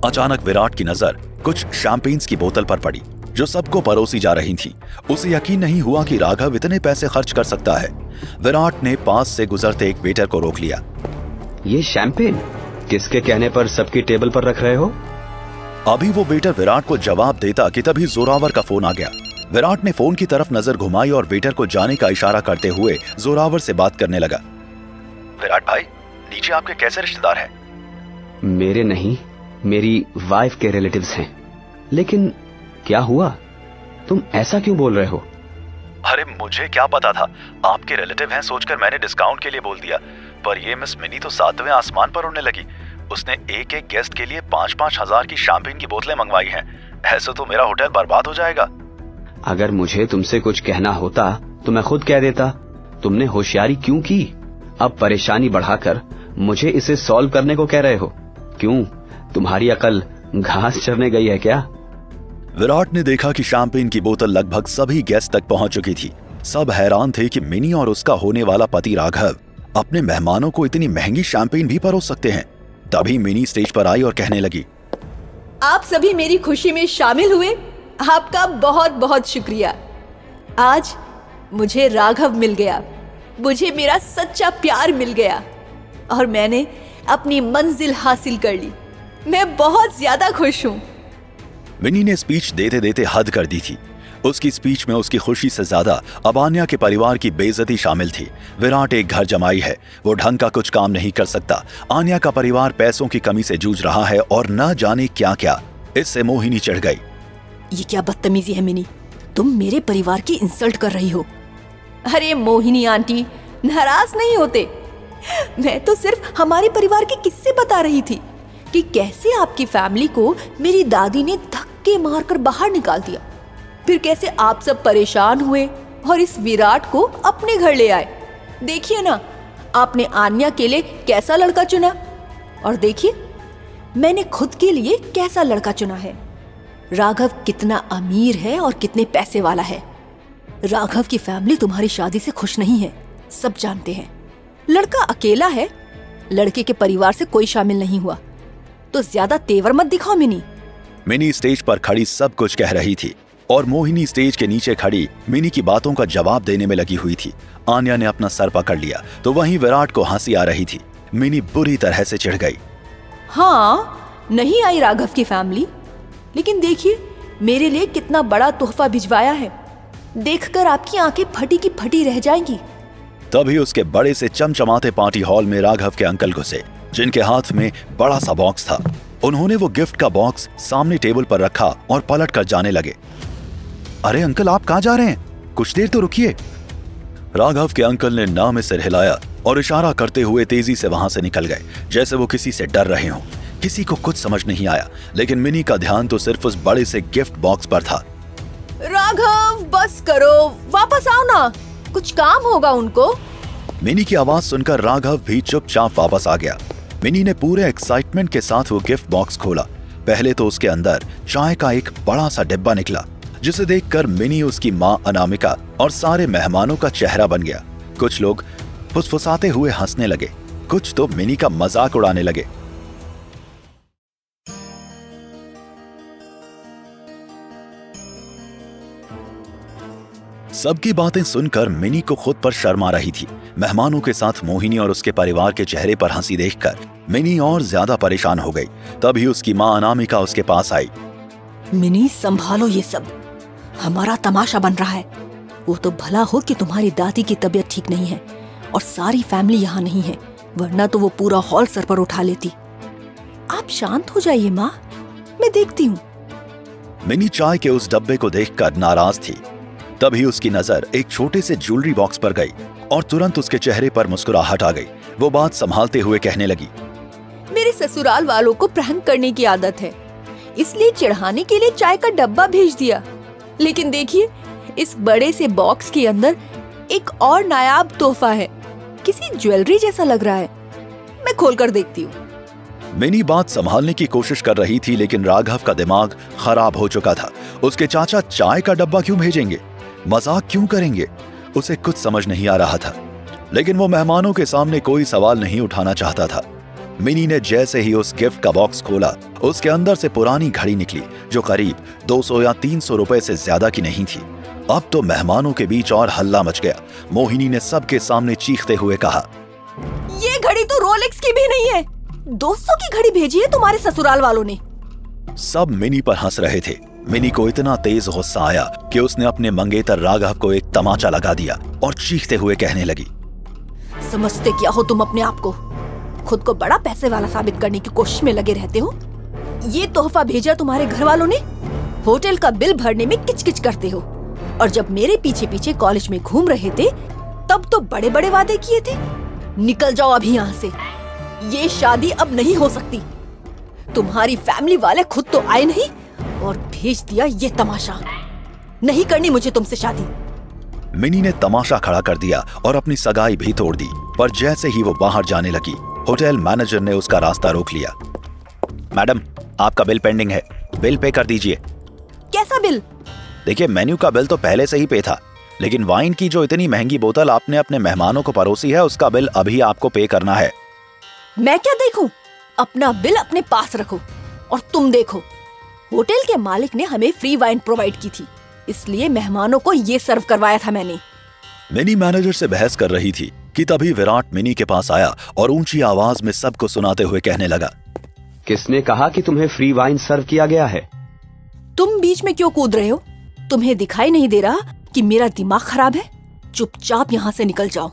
अचानक विराट की नजर कुछ शैंपेन्स की बोतल पर पड़ी जो सबको परोसी जा रही थी। उसे यकीन नहीं हुआ कि राघव इतने पैसे खर्च कर सकता है। विराट ने पास से गुजरते एक वेटर को रोक लिया। ये शैंपेन किसके कहने पर सबकी टेबल पर रख रहे हो? अभी वो वेटर विराट को जवाब देता कि तभी जोरावर का फोन आ गया। विराट ने फोन की तरफ नजर घुमाई और वेटर को जाने का इशारा करते हुए जोरावर से बात करने लगा। विराट भाई, नीचे आपके कैसे रिश्तेदार हैं? मेरे नहीं, मेरी वाइफ के रिलेटिव्स हैं। लेकिन क्या हुआ? तुम ऐसा क्यों बोल रहे हो? अरे मुझे क्या पता था आपके रिलेटिव हैं, सोचकर मैंने डिस्काउंट के लिए बोल दिया। पर ये मिस मिनी तो 7वें आसमान पर उड़ने लगी। उसने एक एक गेस्ट के लिए 5-5 हजार की शैंपेन की बोतलें मंगवाई हैं। ऐसे तो मेरा होटल बर्बाद हो जाएगा। अगर मुझे तुमसे कुछ कहना होता तो मैं खुद कह देता। तुमने होशियारी क्यों की? अब परेशानी बढ़ाकर मुझे इसे सॉल्व करने को कह रहे हो? क्यों, तुम्हारी अकल घास चरने गई है क्या? विराट ने देखा कि शैंपेन की बोतल लगभग सभी गेस्ट तक पहुंच चुकी थी। सब हैरान थे कि मिनी और उसका होने वाला पति राघव अपने मेहमानों को इतनी महंगी शैंपेन भी परोस सकते हैं। तभी मिनी स्टेज पर आई और कहने लगी, आप सभी मेरी खुशी में शामिल हुए, आपका बहुत बहुत शुक्रिया। आज मुझे राघव मिल गया, मुझे मेरा सच्चा प्यार मिल गया और मैंने अपनी मंजिल हासिल कर ली। मैं बहुत ज्यादा खुश हूँ। मिनी ने स्पीच देते देते हद कर दी थी। उसकी स्पीच में उसकी खुशी से ज्यादा अब आन्या के परिवार की बेइज्जती शामिल थी। विराट एक घर जमाई है, वो ढंग का कुछ काम नहीं कर सकता। आन्या का परिवार पैसों की कमी से जूझ रहा है और न जाने क्या क्या। इससे मोहिनी चढ़ गई। ये क्या बदतमीजी है मिनी, तुम मेरे परिवार की इंसल्ट कर रही हो। अरे मोहिनी आंटी, नाराज नहीं होते। मैं तो सिर्फ हमारे परिवार के किस्से बता रही थी कि कैसे आपकी फैमिली को मेरी दादी ने धक्के मारकर बाहर निकाल दिया, फिर कैसे आप सब परेशान हुए और इस विराट को अपने घर ले आए। देखिए ना, आपने आन्या के लिए कैसा लड़का चुना, और देखिए मैंने खुद के लिए कैसा लड़का चुना है। राघव कितना अमीर है और कितने पैसे वाला है। राघव की फैमिली तुम्हारी शादी से खुश नहीं है, सब जानते हैं। लड़का अकेला है, लड़के के परिवार से कोई शामिल नहीं हुआ, तो ज्यादा तेवर मत दिखाओ मिनी। मिनी स्टेज पर खड़ी सब कुछ कह रही थी और मोहिनी स्टेज के नीचे खड़ी मिनी की बातों का जवाब देने में लगी हुई थी। आन्या ने अपना सर पकड़ लिया तो वहीं विराट को हंसी आ रही थी। मिनी बुरी तरह से चिढ़ गई। हाँ, नहीं आई राघव की फैमिली, लेकिन देखिए मेरे लिए कितना बड़ा तोहफा भिजवाया है। देखकर आपकी आंखें फटी की फटी रह जाएंगी। तभी उसके बड़े से चमचमाते पार्टी हॉल में राघव के अंकल घुसे, जिनके हाथ में बड़ा सा बॉक्स था। उन्होंने वो गिफ्ट का बॉक्स सामने टेबल पर रखा और पलट कर जाने लगे। अरे अंकल, आप कहाँ जा रहे हैं? कुछ देर तो रुकिए। राघव के अंकल ने ना में सिर हिलाया और इशारा करते हुए तेजी से वहां से निकल गए, जैसे वो किसी से डर रहे हों। किसी को कुछ समझ नहीं आया, लेकिन मिनी का ध्यान तो सिर्फ उस बड़े से गिफ्ट बॉक्स पर था। राघव, बस करो, वापस आओ ना, कुछ काम होगा उनको। मिनी की आवाज सुनकर राघव भी चुपचाप वापस आ गया। मिनी ने पूरे एक्साइटमेंट के साथ वो गिफ्ट बॉक्स खोला। पहले तो उसके अंदर चाय का एक बड़ा सा डिब्बा निकला, जिसे देखकर मिनी, उसकी माँ अनामिका और सारे मेहमानों का चेहरा बन गया। कुछ लोग फुसफुसाते हुए हंसने लगे, कुछ तो मिनी का मजाक उड़ाने लगे। सबकी बातें सुनकर मिनी को खुद पर शर्म आ रही थी। मेहमानों के साथ मोहिनी और उसके परिवार के चेहरे पर हंसी देखकर मिनी और ज्यादा परेशान हो गई। तभी उसकी माँ अनामिका उसके पास आई। मिनी, संभालो ये सब, हमारा तमाशा बन रहा है। वो तो भला हो कि तुम्हारी दादी की तबीयत ठीक नहीं है और सारी फैमिली यहाँ नहीं है, वरना तो वो पूरा हॉल सर पर उठा लेती। आप शांत हो जाइए माँ, मैं देखती हूँ। मिनी चाय के उस डब्बे को देखकर नाराज थी। तभी उसकी नजर एक छोटे से ज्वेलरी बॉक्स पर गई और तुरंत उसके चेहरे पर मुस्कुराहट आ गई। वो बात संभालते हुए कहने लगी, मेरे ससुराल वालों को प्रहंग करने की आदत है, इसलिए चढ़ाने के लिए चाय का डब्बा भेज दिया। लेकिन देखिए, इस बड़े से बॉक्स के अंदर एक और नायाब तोहफा है, किसी ज्वेलरी जैसा लग रहा है। मैं खोलकर देखती हूँ। मिनी बात संभालने की कोशिश कर रही थी, लेकिन राघव का दिमाग खराब हो चुका था। उसके चाचा चाय का डब्बा क्यों भेजेंगे, मजाक क्यों करेंगे, उसे कुछ समझ नहीं आ रहा था। लेकिन वो मेहमानों के सामने कोई सवाल नहीं उठाना चाहता था। मिनी ने जैसे ही उस गिफ्ट का बॉक्स खोला, उसके अंदर से पुरानी घड़ी निकली, जो करीब 200 या 300 रुपए से ज्यादा की नहीं थी। अब तो मेहमानों के बीच और हल्ला मच गया। मोहिनी ने सबके सामने चीखते हुए कहा, ये घड़ी तो रोलेक्स की भी नहीं है, 200 की घड़ी भेजी है तुम्हारे ससुराल वालों ने। सब मिनी पर हंस रहे थे। मिनी को इतना तेज गुस्सा आया कि उसने अपने मंगेतर राघव को एक तमाचा लगा दिया और चीखते हुए कहने लगी, समझते क्या हो तुम अपने आप को? खुद को बड़ा पैसे वाला साबित करने की कोशिश में लगे रहते हो। ये तोहफा भेजा तुम्हारे घर वालों ने, होटल का बिल भरने में किचकिच करते हो, और जब मेरे पीछे पीछे कॉलेज में घूम रहे थे तब तो बड़े बड़े वादे किए थे। निकल जाओ अभी यहाँ से, ये शादी अब नहीं हो सकती। तुम्हारी फैमिली वाले खुद तो आए नहीं और भेज दिया ये तमाशा। नहीं करनी मुझे तुमसे शादी। मिनी ने तमाशा खड़ा कर दिया और अपनी सगाई भी तोड़ दी। पर जैसे ही वो बाहर जाने लगी, होटल मैनेजर ने उसका रास्ता रोक लिया। मैडम, आपका बिल पेंडिंग है, बिल पे कर दीजिए। कैसा बिल? देखिए, मेन्यू का बिल तो पहले से ही पे था, लेकिन वाइन की जो इतनी महंगी बोतल आपने अपने मेहमानों को परोसी है, उसका बिल अभी आपको पे करना है। मैं क्या देखूं? अपना बिल अपने पास रखो। और तुम देखो, होटल के मालिक ने हमें फ्री वाइन प्रोवाइड की थी, इसलिए मेहमानों को ये सर्व करवाया था मैंने। मिनी मैनेजर से बहस कर रही थी कि तभी विराट मिनी के पास आया और ऊंची आवाज में सबको सुनाते हुए कहने लगा, किसने कहा कि तुम्हें फ्री वाइन सर्व किया गया है? तुम बीच में क्यों कूद रहे हो? तुम्हें दिखाई नहीं दे रहा कि मेरा दिमाग खराब है? चुपचाप यहाँ से निकल जाओ।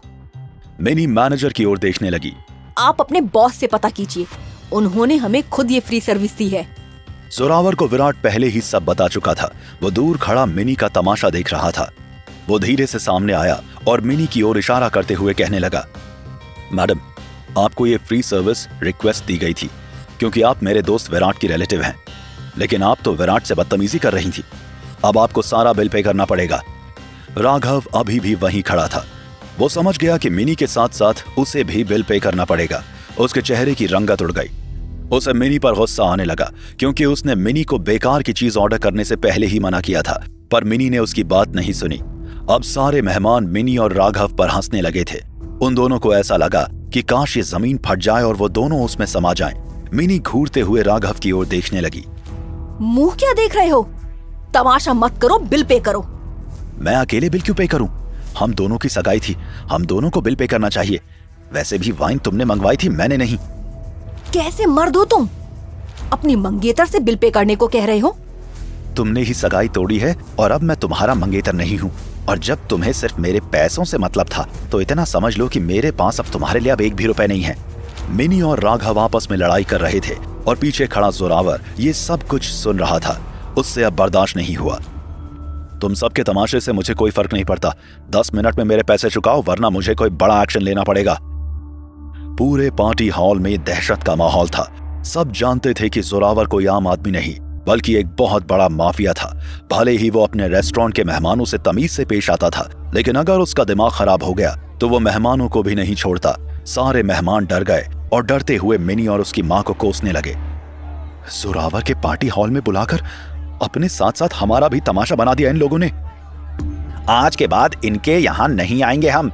मिनी मैनेजर की ओर देखने लगी। आप अपने बॉस से पता कीजिए, उन्होंने हमें खुद ये फ्री सर्विस दी है। जोरावर को विराट पहले ही सब बता चुका था। वो दूर खड़ा मिनी का तमाशा देख रहा था। वो धीरे से सामने आया और मिनी की ओर इशारा करते हुए कहने लगा, मैडम, आपको ये फ्री सर्विस रिक्वेस्ट दी गई थी क्योंकि आप मेरे दोस्त विराट की रिलेटिव हैं, लेकिन आप तो विराट से बदतमीजी कर रही थी। अब आपको सारा बिल पे करना पड़ेगा। राघव अभी भी वहीं खड़ा था। वो समझ गया कि मिनी के साथ साथ उसे भी बिल पे करना पड़ेगा। उसके चेहरे की रंगत उड़ गई। उसे मिनी पर गुस्सा आने लगा क्योंकि उसने मिनी को बेकार की चीज ऑर्डर करने से पहले ही मना किया था, पर मिनी ने उसकी बात नहीं सुनी। अब सारे मेहमान मिनी और राघव पर हंसने लगे थे। उन दोनों को ऐसा लगा कि काश ये जमीन फट जाए और वो दोनों उसमें समा जाएं। मिनी घूरते हुए राघव की ओर देखने लगी। मुंह क्या देख रहे हो? तमाशा मत करो, बिल पे करो। मैं अकेले बिल क्यों पे करूं? हम दोनों की सगाई थी, हम दोनों को बिल पे करना चाहिए। वैसे भी वाइन तुमने मंगवाई थी, मैंने नहीं। कैसे मर्द हो तुम? अपनी मंगेतर से बिल पे करने को कह रहे हो? तुमने ही सगाई तोड़ी है और अब मैं तुम्हारा मंगेतर नहीं हूँ। और जब तुम्हें सिर्फ मेरे पैसों से मतलब था तो इतना समझ लो कि मेरे पास अब तुम्हारे लिए अब एक भी रुपए नहीं है। मिनी और राघव आपस में लड़ाई कर रहे थे और पीछे खड़ा जोरावर ये सब कुछ सुन रहा था। उससे अब बर्दाश्त नहीं हुआ। तुम सबके तमाशे से मुझे कोई फर्क नहीं पड़ता। 10 मिनट में मेरे पैसे चुकाओ वरना मुझे कोई बड़ा एक्शन लेना पड़ेगा। पूरे पार्टी हॉल में दहशत का माहौल था। सब जानते थे कि जोरावर कोई आम आदमी नहीं बल्कि एक बहुत बड़ा माफिया था। भले ही वो अपने रेस्टोरेंट के मेहमानों से तमीज से पेश आता था, लेकिन अगर उसका दिमाग खराब हो गया तो वो मेहमानों को भी नहीं छोड़ता। सारे मेहमान डर गए और डरते हुए मिनी और उसकी मां को कोसने लगे। जोरावर के पार्टी हॉल में बुलाकर अपने साथ साथ हमारा भी तमाशा बना दिया इन लोगों ने। आज के बाद इनके यहां नहीं आएंगे हम।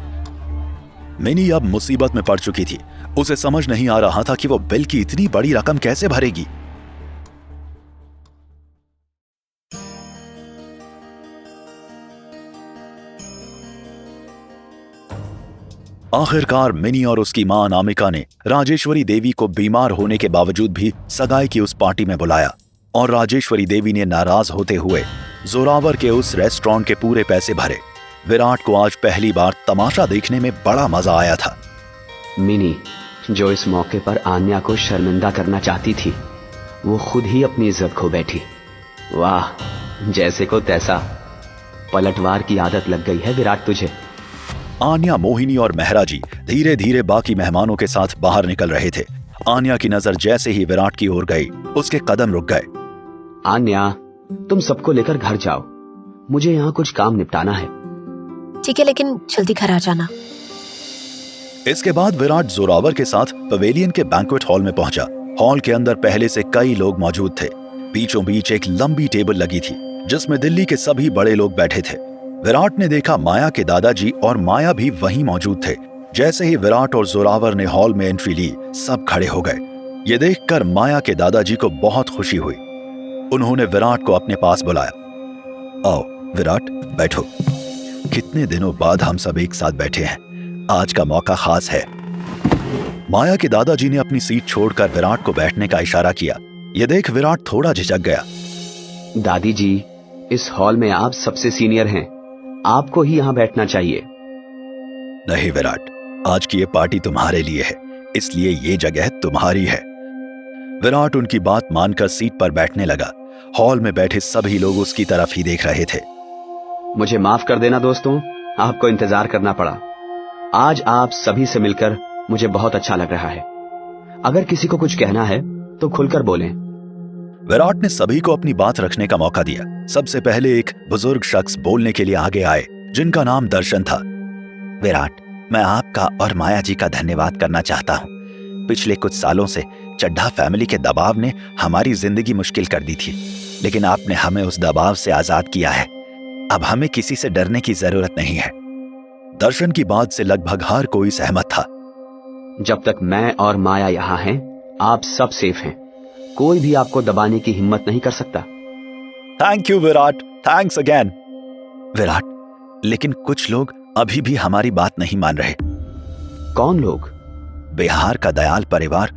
मिनी अब मुसीबत में पड़ चुकी थी। उसे समझ नहीं आ रहा था कि वो बिल की इतनी बड़ी रकम कैसे भरेगी। आखिरकार मिनी और उसकी मां अनामिका ने राजेश्वरी देवी को बीमार होने के बावजूद भी सगाई की उस पार्टी में बुलाया और राजेश्वरी देवी ने नाराज होते हुए जोरावर के उस रेस्टोरेंट के पूरे पैसे भरे। विराट को आज पहली बार तमाशा देखने में बड़ा मजा आया था। मिनी, जो इस मौके पर आन्या को शर्मिंदा करना चाहती थी, वो खुद ही अपनी इज्जत खो बैठी। वाह, जैसे को तैसा। पलटवार की आदत लग गई है विराट तुझे। आन्या, मोहिनी और मेहराजी धीरे धीरे बाकी मेहमानों के साथ बाहर निकल रहे थे। आन्या की नजर जैसे ही विराट की ओर गई, उसके कदम रुक गए। आन्या, तुम सबको लेकर घर जाओ, मुझे यहाँ कुछ काम निपटाना है। ठीक है, लेकिन जल्दी घर आ जाना। इसके बाद विराट जोरावर के साथ पवेलियन के बैंक्वेट हॉल में पहुंचा। हॉल के अंदर पहले से कई लोग मौजूद थे। बीचों बीच एक लंबी टेबल लगी थी जिसमें दिल्ली के सभी बड़े लोग बैठे थे। विराट ने देखा माया के दादाजी और माया भी वहीं मौजूद थे। जैसे ही विराट और जोरावर ने हॉल में एंट्री ली, सब खड़े हो गए। ये देखकर माया के दादाजी को बहुत खुशी हुई। उन्होंने विराट को अपने पास बुलाया। आओ विराट, बैठो। कितने दिनों बाद हम सब एक साथ बैठे हैं, आज का मौका खास है। माया के दादाजी ने अपनी सीट छोड़कर विराट को बैठने का इशारा किया। ये देख विराट थोड़ा झिझक गया। दादी जी, इस हॉल में आप सबसे सीनियर हैं, आपको ही यहाँ बैठना चाहिए। नहीं विराट, आज की ये पार्टी तुम्हारे लिए है, इसलिए ये जगह तुम्हारी है। विराट उनकी बात मानकर सीट पर बैठने लगा। हॉल में बैठे सभी लोग उसकी तरफ ही देख रहे थे। मुझे माफ कर देना दोस्तों, आपको इंतजार करना पड़ा। आज आप सभी से मिलकर मुझे बहुत अच्छा लग रहा है। अगर किसी को कुछ कहना है तो खुलकर बोलें। विराट ने सभी को अपनी बात रखने का मौका दिया। सबसे पहले एक बुजुर्ग शख्स बोलने के लिए आगे आए जिनका नाम दर्शन था। विराट, मैं आपका और माया जी का धन्यवाद करना चाहता हूँ। पिछले कुछ सालों से चड्ढा फैमिली के दबाव ने हमारी जिंदगी मुश्किल कर दी थी, लेकिन आपने हमें उस दबाव से आजाद किया है। अब हमें किसी से डरने की जरूरत नहीं है। दर्शन की बात से लगभग हर कोई सहमत था। जब तक मैं और माया यहाँ हैं, आप सब सेफ हैं। कोई भी आपको दबाने की हिम्मत नहीं कर सकता। Thank you Virat, thanks again. Virat, लेकिन कुछ लोग अभी भी हमारी बात नहीं मान रहे। कौन लोग? बिहार का दयाल परिवार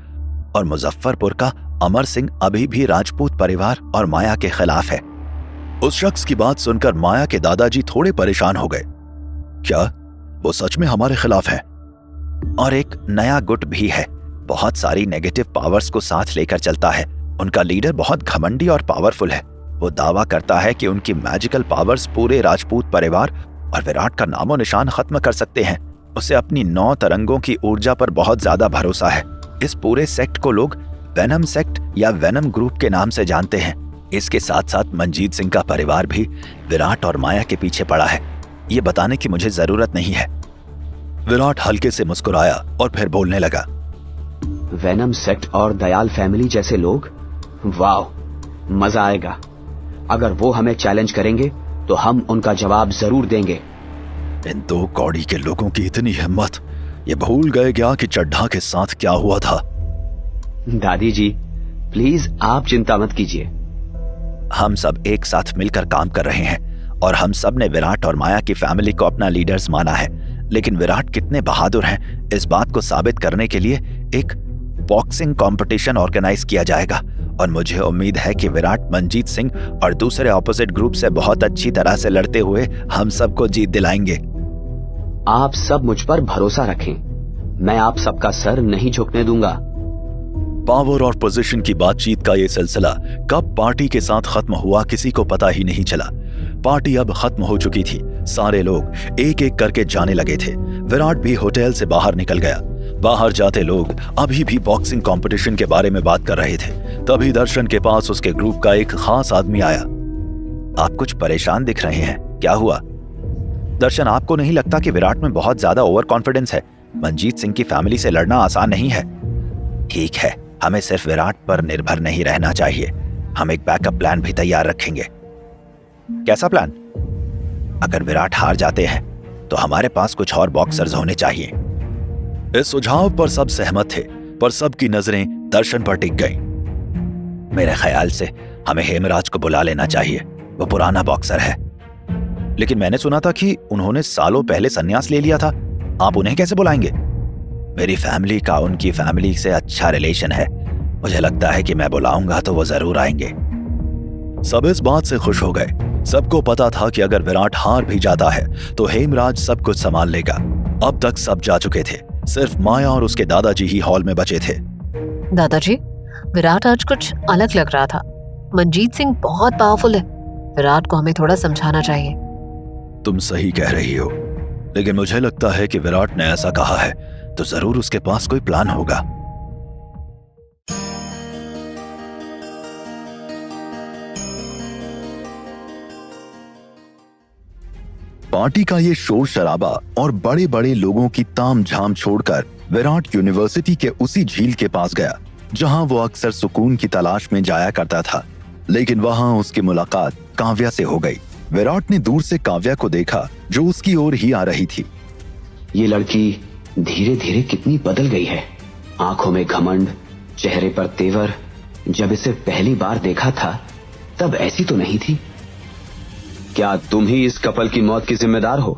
और मुजफ्फरपुर का अमर सिंह अभी भी राजपूत परिवार और माया के खिलाफ है। उस शख्स की बात सुनकर माया के दादाजी थोड़े परेशान हो गए। क्या वो सच में हमारे खिलाफ है? और एक नया गुट भी है, बहुत सारी नेगेटिव पावर्स को साथ लेकर चलता है। उनका लीडर बहुत घमंडी और पावरफुल है। वो दावा करता है कि उनकी मैजिकल पावर्स पूरे राजपूत परिवार और विराट का नामो निशान खत्म कर सकते हैं। उसे अपनी 9 तरंगों की ऊर्जा पर बहुत ज्यादा भरोसा है। इस पूरे सेक्ट को लोग वेनम सेक्ट या वेनम ग्रुप के नाम से जानते हैं। इसके साथ साथ मंजीत सिंह का परिवार भी विराट और माया के पीछे पड़ा है। ये बताने की मुझे जरूरत नहीं है। विराट हल्के से मुस्कुराया और फिर बोलने लगा। वेनम सेक्ट और दयाल फैमिली जैसे लोग? वाह, मजा आएगा। अगर वो हमें चैलेंज करेंगे तो हम उनका जवाब जरूर देंगे। इन 2 कौड़ी के लोगों की इतनी हिम्मत, ये भूल गए क्या कि चड्ढा के साथ क्या हुआ था? दादी जी, प्लीज आप चिंता मत कीजिए। हम सब एक साथ मिलकर काम कर रहे हैं और हम सब ने विराट और माया की फैमिली को अपना लीडर्स माना है। लेकिन विराट कितने बहादुर हैं, इस बात को साबित करने के लिए एक बॉक्सिंग कंपटीशन ऑर्गेनाइज किया जाएगा और मुझे उम्मीद है कि विराट मंजीत सिंह और दूसरे ऑपोजिट ग्रुप से बहुत अच्छी तरह से लड़ते हुए हम सबको जीत दिलाएंगे। आप सब मुझ पर भरोसा रखें, मैं आप सबका सर नहीं झुकने दूंगा। पावर और पोजीशन की बातचीत का ये सिलसिला कब पार्टी के साथ खत्म हुआ किसी को पता ही नहीं चला। पार्टी अब खत्म हो चुकी थी। सारे लोग एक एक करके जाने लगे थे। विराट भी होटल से बाहर निकल गया। बाहर जाते लोग अभी भी बॉक्सिंग कंपटीशन के बारे में बात कर रहे थे। तभी दर्शन के पास उसके ग्रुप का एक खास आदमी आया। आप कुछ परेशान दिख रहे हैं, क्या हुआ? दर्शन, आपको नहीं लगता कि विराट में बहुत ज्यादा ओवर कॉन्फिडेंस है? मंजीत सिंह की फैमिली से लड़ना आसान नहीं है। ठीक है, हमें सिर्फ विराट पर निर्भर नहीं रहना चाहिए। हम एक बैकअप प्लान भी तैयार रखेंगे। कैसा प्लान? अगर विराट हार जाते हैं तो हमारे पास कुछ और बॉक्सर्स होने चाहिए। इस सुझाव पर सब सहमत थे, पर सबकी नजरें दर्शन पर टिक गईं। मेरे ख्याल से हमें हेमराज को बुला लेना चाहिए, वो पुराना बॉक्सर है। लेकिन मैंने सुना था कि उन्होंने सालों पहले संन्यास ले लिया था। आप उन्हें कैसे बुलाएंगे? मेरी फैमिली का उनकी फैमिली से अच्छा रिलेशन है। मुझे लगता है कि मैं बुलाऊंगा तो वो जरूर आएंगे। सब इस बात से खुश हो गए। सबको पता था कि अगर विराट हार भी जाता है तो हेमराज सब कुछ संभाल लेगा। अब तक सब जा चुके थे, सिर्फ माया और उसके दादाजी ही हॉल में बचे थे। दादाजी, विराट आज कुछ अलग लग रहा था। मंजीत सिंह बहुत पावरफुल है। विराट को हमें थोड़ा समझाना चाहिए। तुम सही कह रही हो, लेकिन मुझे लगता है कि विराट ने ऐसा कहा है तो जरूर उसके पास कोई प्लान होगा। पार्टी का ये शोर शराबा और बड़े बड़े लोगों की तामझाम छोड़कर विराट यूनिवर्सिटी के उसी झील के पास गया जहां वो अक्सर सुकून की तलाश में जाया करता था। लेकिन वहां उसकी मुलाकात काव्या से हो गई। विराट ने दूर से काव्या को देखा जो उसकी ओर ही आ रही थी। ये लड़की धीरे धीरे कितनी बदल गई है। आंखों में घमंड, चेहरे पर तेवर। जब इसे पहली बार देखा था तब ऐसी तो नहीं थी। क्या तुम ही इस कपल की मौत की जिम्मेदार हो?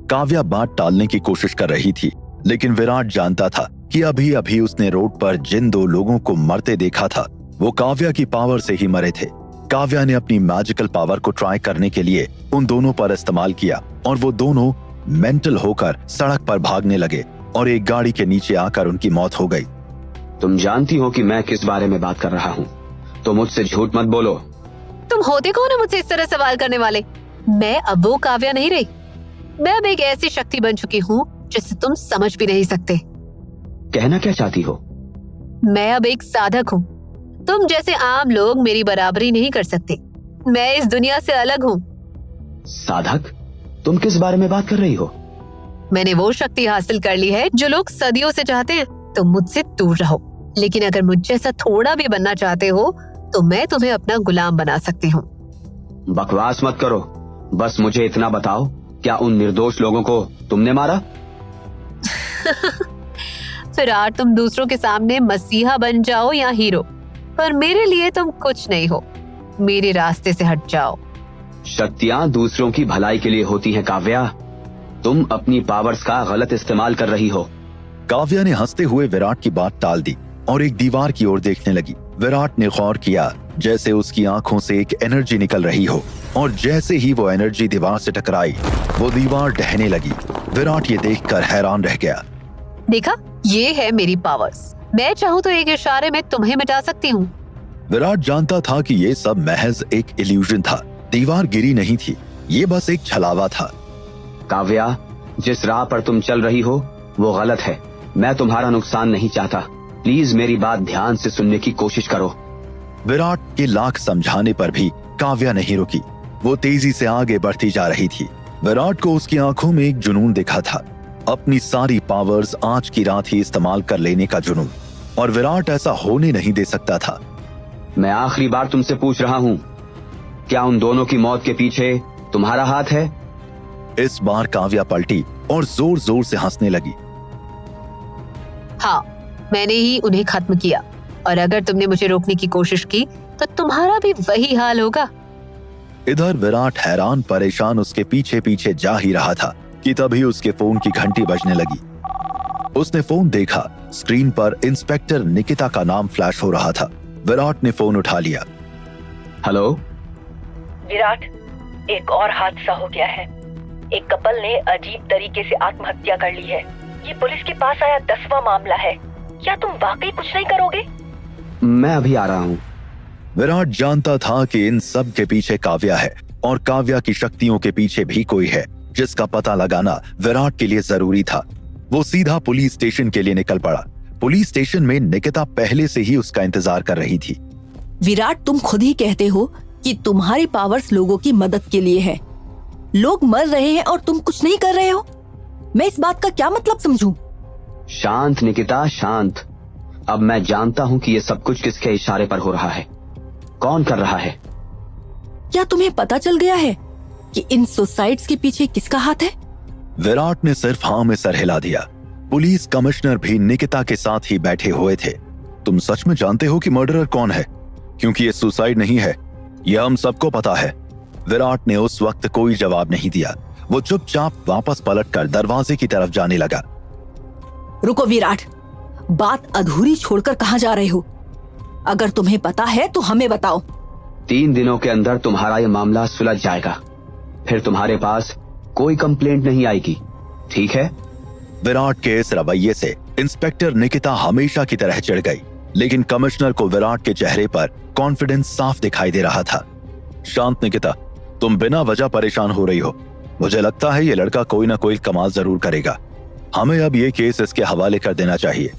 काव्या बात टालने की कोशिश कर रही थी, लेकिन विराट जानता था कि अभी अभी उसने रोड पर जिन 2 लोगों को मरते देखा था वो काव्या की पावर से ही मरे थे। काव्या ने अपनी मैजिकल पावर को ट्राई करने के लिए उन दोनों पर इस्तेमाल किया और वो दोनों मेंटल होकर सड़क पर भागने लगे और एक गाड़ी के नीचे आकर उनकी मौत हो गई। तुम जानती हो कि मैं किस बारे में बात कर रहा हूँ, तो मुझसे झूठ मत बोलो। तुम होते कौन हो मुझसे इस तरह सवाल करने वाले? मैं अब वो काव्या नहीं रही। मैं अब एक ऐसी शक्ति बन चुकी हूँ जिसे तुम समझ भी नहीं सकते। कहना क्या चाहती हो? मैं अब एक साधक हूँ। तुम जैसे आम लोग मेरी बराबरी नहीं कर सकते। मैं इस दुनिया से अलग हूँ। साधक? तुम किस बारे में बात कर रही हो? मैंने वो शक्ति हासिल कर ली है जो लोग सदियों से चाहते हैं। तुम मुझसे दूर रहो, लेकिन अगर मुझ जैसा थोड़ा भी बनना चाहते हो तो मैं तुम्हें अपना गुलाम बना सकती हूँ। बकवास मत करो, बस मुझे इतना बताओ, क्या उन निर्दोष लोगों को तुमने मारा? विराट, तुम दूसरों के सामने मसीहा बन जाओ या हीरो, पर मेरे लिए तुम कुछ नहीं हो। मेरे रास्ते से हट जाओ। शक्तियां दूसरों की भलाई के लिए होती हैं काव्या। तुम अपनी पावर्स का गलत इस्तेमाल कर रही हो। काव्या ने हंसते हुए विराट की बात टाल दी और एक दीवार की ओर देखने लगी। विराट ने गौर किया जैसे उसकी आंखों से एक एनर्जी निकल रही हो और जैसे ही वो एनर्जी दीवार से टकराई वो दीवार ढहने लगी। विराट ये देखकर हैरान रह गया। देखा, ये है मेरी पावर्स। मैं चाहूँ तो एक इशारे में तुम्हें मिटा सकती हूँ। विराट जानता था कि ये सब महज एक इल्यूजन था। दीवार गिरी नहीं थी, ये बस एक छलावा था। काव्या, जिस राह पर तुम चल रही हो वो गलत है। मैं तुम्हारा नुकसान नहीं चाहता। प्लीज मेरी बात ध्यान से सुनने की कोशिश करो। विराट के लाख समझाने पर भी काव्या नहीं रुकी। वो तेजी से आगे बढ़ती जा रही थी। विराट को उसकी आंखों में एक जुनून दिखा था, अपनी सारी पावर्स आज की रात ही इस्तेमाल कर लेने का जुनून। और विराट ऐसा होने नहीं दे सकता था। मैं आखिरी बार तुमसे पूछ रहा हूँ, क्या उन दोनों की मौत के पीछे तुम्हारा हाथ है? इस बार काव्या पलटी और जोर जोर से हंसने लगी। हाँ, मैंने ही उन्हें खत्म किया और अगर तुमने मुझे रोकने की कोशिश की तो तुम्हारा भी वही हाल होगा। इधर विराट हैरान परेशान उसके पीछे पीछे जा ही रहा था कि तभी उसके फोन की घंटी बजने लगी। उसने फोन देखा, स्क्रीन पर इंस्पेक्टर निकिता का नाम फ्लैश हो रहा था। विराट ने फोन उठा लिया। हेलो विराट, एक और हादसा हो गया है। एक कपल ने अजीब तरीके से आत्महत्या कर ली है। ये पुलिस के पास आया 10वां मामला है। क्या तुम वाकई कुछ नहीं करोगे? मैं अभी आ रहा हूँ। विराट जानता था कि इन सब के पीछे काव्या है और काव्या की शक्तियों के पीछे भी कोई है जिसका पता लगाना विराट के लिए जरूरी था। वो सीधा पुलिस स्टेशन के लिए निकल पड़ा। पुलिस स्टेशन में निकिता पहले से ही उसका इंतजार कर रही थी। विराट, तुम खुद ही कहते हो कि तुम्हारी पावर्स लोगों की मदद के लिए है। लोग मर रहे हैं और तुम कुछ नहीं कर रहे हो। मैं इस बात का क्या मतलब समझूं? शांत निकिता, शांत। अब मैं जानता हूँ कि ये सब कुछ किसके इशारे पर हो रहा है, कौन कर रहा है। क्या तुम्हें पता चल गया है कि इन सुसाइड्स के पीछे किसका हाथ है? विराट ने सिर्फ हाँ में सर हिला दिया। पुलिस कमिश्नर भी निकिता के साथ ही बैठे हुए थे। तुम सच में जानते हो कि मर्डरर कौन है? क्योंकि ये सुसाइड नहीं है, यह हम सबको पता है। विराट ने उस वक्त कोई जवाब नहीं दिया। वो चुपचाप वापस पलटकर दरवाजे की तरफ जाने लगा। रुको विराट, बात अधूरी छोड़कर कहाँ जा रहे हो? अगर तुम्हें पता है तो हमें बताओ। 3 दिनों के अंदर तुम्हारा ये मामला सुलझ जाएगा। फिर तुम्हारे पास कोई कंप्लेंट नहीं आएगी, ठीक है? विराट के इस रवैये से इंस्पेक्टर निकिता हमेशा की तरह चिढ़ गई, लेकिन कमिश्नर को विराट के चेहरे पर कॉन्फिडेंस साफ दिखाई दे रहा था। शांत निकिता, तुम बिना वजह परेशान हो रही हो। मुझे लगता है ये लड़का कोई ना कोई कमाल जरूर करेगा। हमें अब ये केस इसके हवाले कर देना चाहिए।